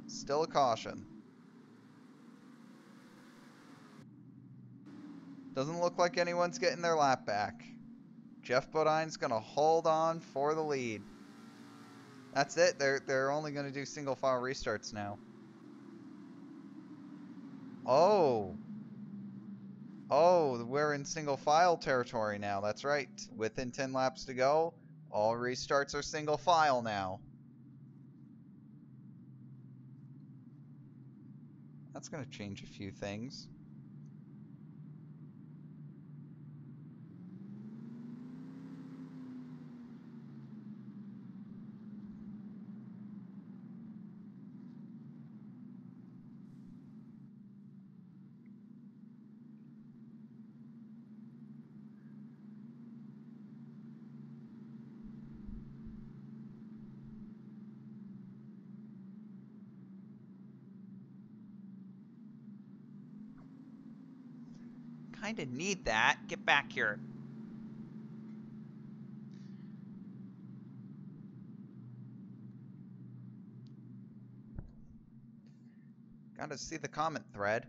A: Still a caution. Doesn't look like anyone's getting their lap back. Jeff Bodine's going to hold on for the lead. That's it. They're only going to do single file restarts now. Oh, we're in single file territory now. That's right. Within 10 laps to go, all restarts are single file now. That's going to change a few things. Kinda need that. Get back here. Gotta see the comment thread.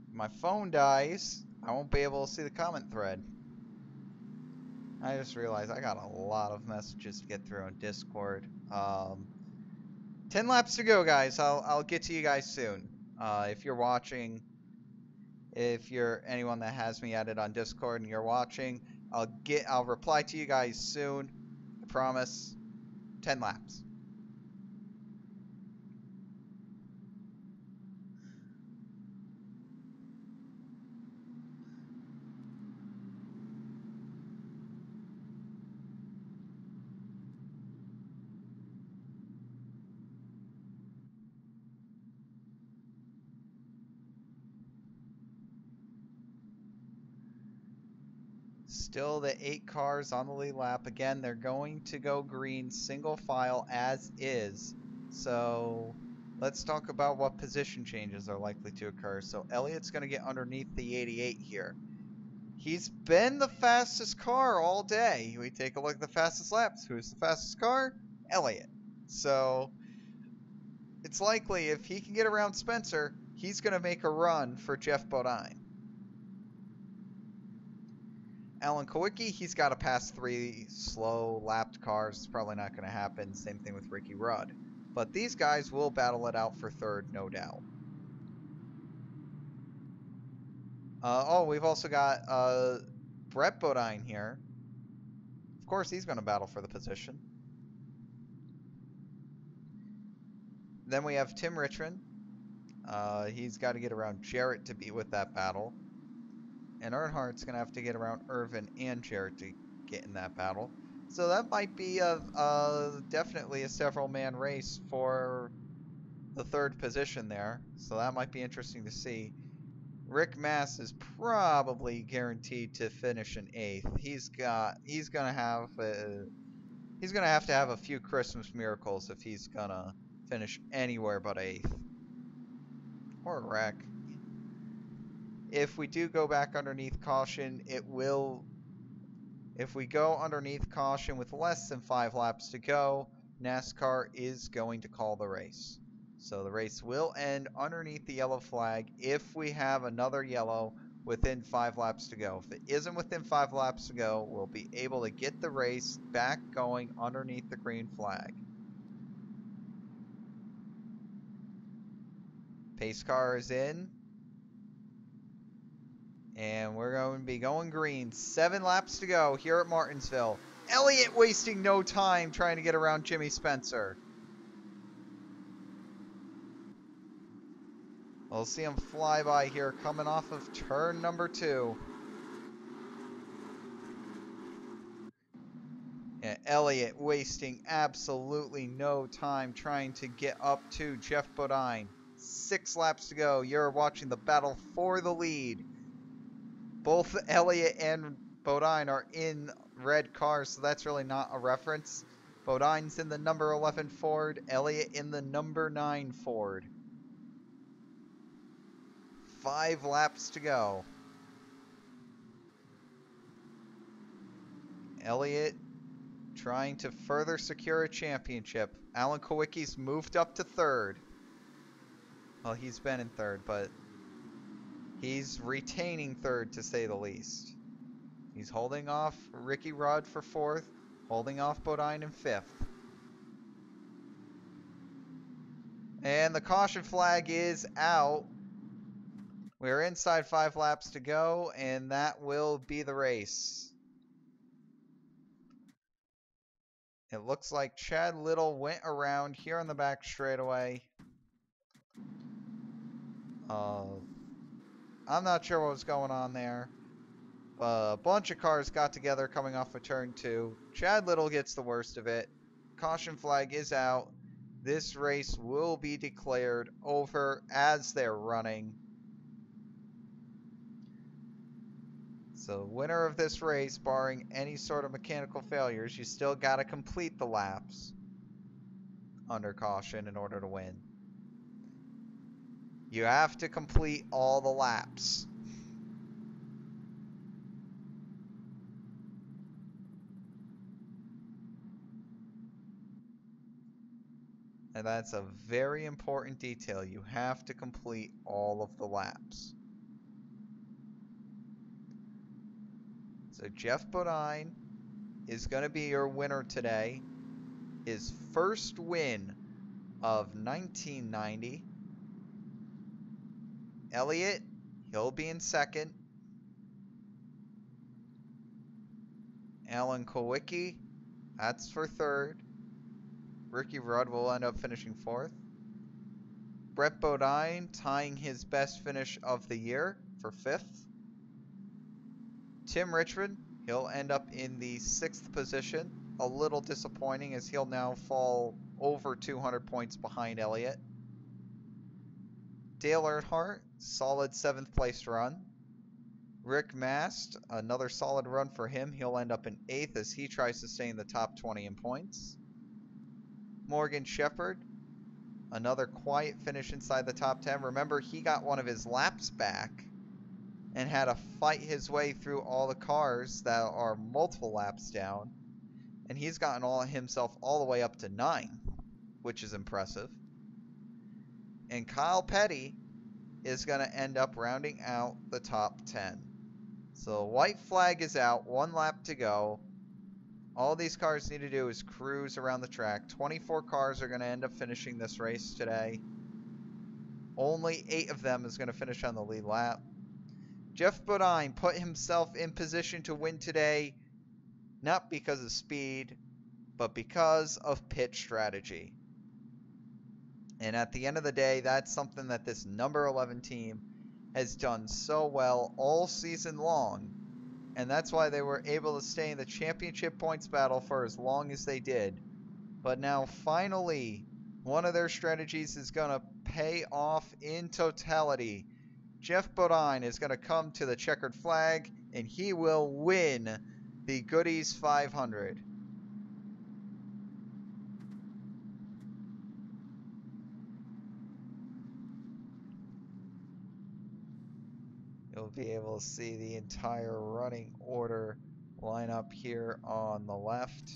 A: If my phone dies, I won't be able to see the comment thread. I just realized I got a lot of messages to get through on Discord. 10 laps to go, guys. I'll get to you guys soon. If you're watching, if you're anyone that has me added on Discord and you're watching, I'll reply to you guys soon. I promise. 10 laps. Still the 8 cars on the lead lap. Again, they're going to go green single file as is. So let's talk about what position changes are likely to occur. So Elliott's going to get underneath the 88 here. He's been the fastest car all day. We take a look at the fastest laps. Who's the fastest car? Elliott. So it's likely if he can get around Spencer, he's going to make a run for Jeff Bodine. Alan Kulwicki, he's got to pass 3 slow lapped cars. It's probably not going to happen. Same thing with Ricky Rudd. But these guys will battle it out for third, no doubt. We've also got Brett Bodine here. Of course, he's going to battle for the position. Then we have Tim Richmond. He's got to get around Jarrett to be with that battle. And Earnhardt's going to have to get around Irvin and Jarrett to get in that battle. So that might be definitely a several-man race for the third position there. So that might be interesting to see. Rick Mass is probably guaranteed to finish in 8th. He's gonna have to have a few Christmas miracles if he's gonna finish anywhere but 8th. Or wreck. If we do go back underneath caution, it will... If we go underneath caution with less than 5 laps to go, NASCAR is going to call the race. So the race will end underneath the yellow flag if we have another yellow within 5 laps to go. If it isn't within 5 laps to go, we'll be able to get the race back going underneath the green flag. Pace car is in. And we're going to be going green. 7 laps to go here at Martinsville. Elliott wasting no time trying to get around Jimmy Spencer. We'll see him fly by here coming off of turn number 2. And Elliott wasting absolutely no time trying to get up to Jeff Bodine. 6 laps to go. You're watching the battle for the lead. Both Elliott and Bodine are in red cars, so that's really not a reference. Bodine's in the number 11 Ford, Elliott in the number 9 Ford. 5 laps to go. Elliott trying to further secure a championship. Alan Kulwicki's moved up to 3rd. Well, he's been in 3rd, but he's retaining 3rd to say the least. He's holding off Ricky Rudd for 4th, holding off Bodine in 5th. And the caution flag is out. We're inside 5 laps to go, and that will be the race. It looks like Chad Little went around here on the back straightaway. I'm not sure what was going on there. A bunch of cars got together coming off of turn 2. Chad Little gets the worst of it. Caution flag is out. This race will be declared over as they're running. So winner of this race, barring any sort of mechanical failures, you still got to complete the laps under caution in order to win. You have to complete all the laps. And that's a very important detail. You have to complete all of the laps. So Jeff Bodine is going to be your winner today. His first win of 1990. Elliott, he'll be in 2nd. Alan Kulwicki, that's for 3rd. Ricky Rudd will end up finishing 4th. Brett Bodine tying his best finish of the year for 5th. Tim Richmond, he'll end up in the 6th position. A little disappointing as he'll now fall over 200 points behind Elliott. Dale Earnhardt, solid 7th place run. Rick Mast, another solid run for him. He'll end up in 8th as he tries to stay in the top 20 in points. Morgan Shepherd, another quiet finish inside the top 10. Remember, he got one of his laps back and had to fight his way through all the cars that are multiple laps down. And he's gotten himself all the way up to 9, which is impressive. And Kyle Petty is going to end up rounding out the top 10. So white flag is out, 1 lap to go. All these cars need to do is cruise around the track. 24 cars are going to end up finishing this race today. Only 8 of them is going to finish on the lead lap. Jeff Bodine put himself in position to win today, not because of speed, but because of pit strategy. And at the end of the day, that's something that this number 11 team has done so well all season long. And that's why they were able to stay in the championship points battle for as long as they did. But now finally, one of their strategies is going to pay off in totality. Jeff Bodine is going to come to the checkered flag, and he will win the Goodies 500. You'll be able to see the entire running order line up here on the left.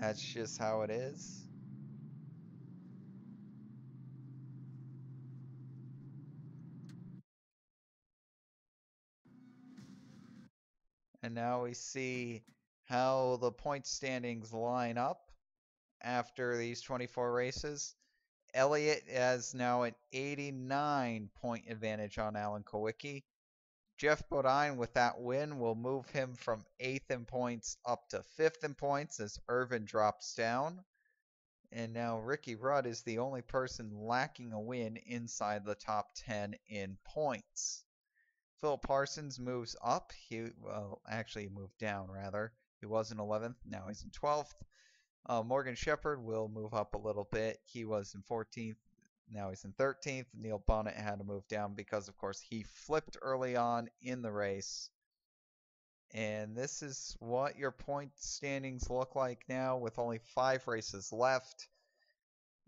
A: That's just how it is. And now we see how the point standings line up after these 24 races. Elliott has now an 89-point advantage on Alan Kulwicki. Jeff Bodine, with that win, will move him from 8th in points up to 5th in points as Irvin drops down. And now Ricky Rudd is the only person lacking a win inside the top 10 in points. Phil Parsons moves up. Actually he moved down rather. He was in 11th, now he's in 12th. Morgan Shepherd will move up a little bit. He was in 14th, now he's in 13th. Neil Bonnet had to move down because, of course, he flipped early on in the race. And this is what your point standings look like now with only 5 races left.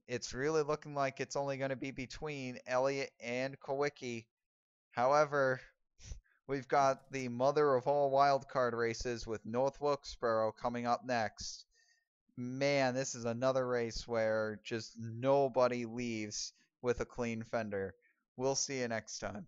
A: It's really looking like it's only going to be between Elliott and Kulwicki. However, we've got the mother of all wildcard races with North Wilkesboro coming up next. Man, this is another race where just nobody leaves with a clean fender. We'll see you next time.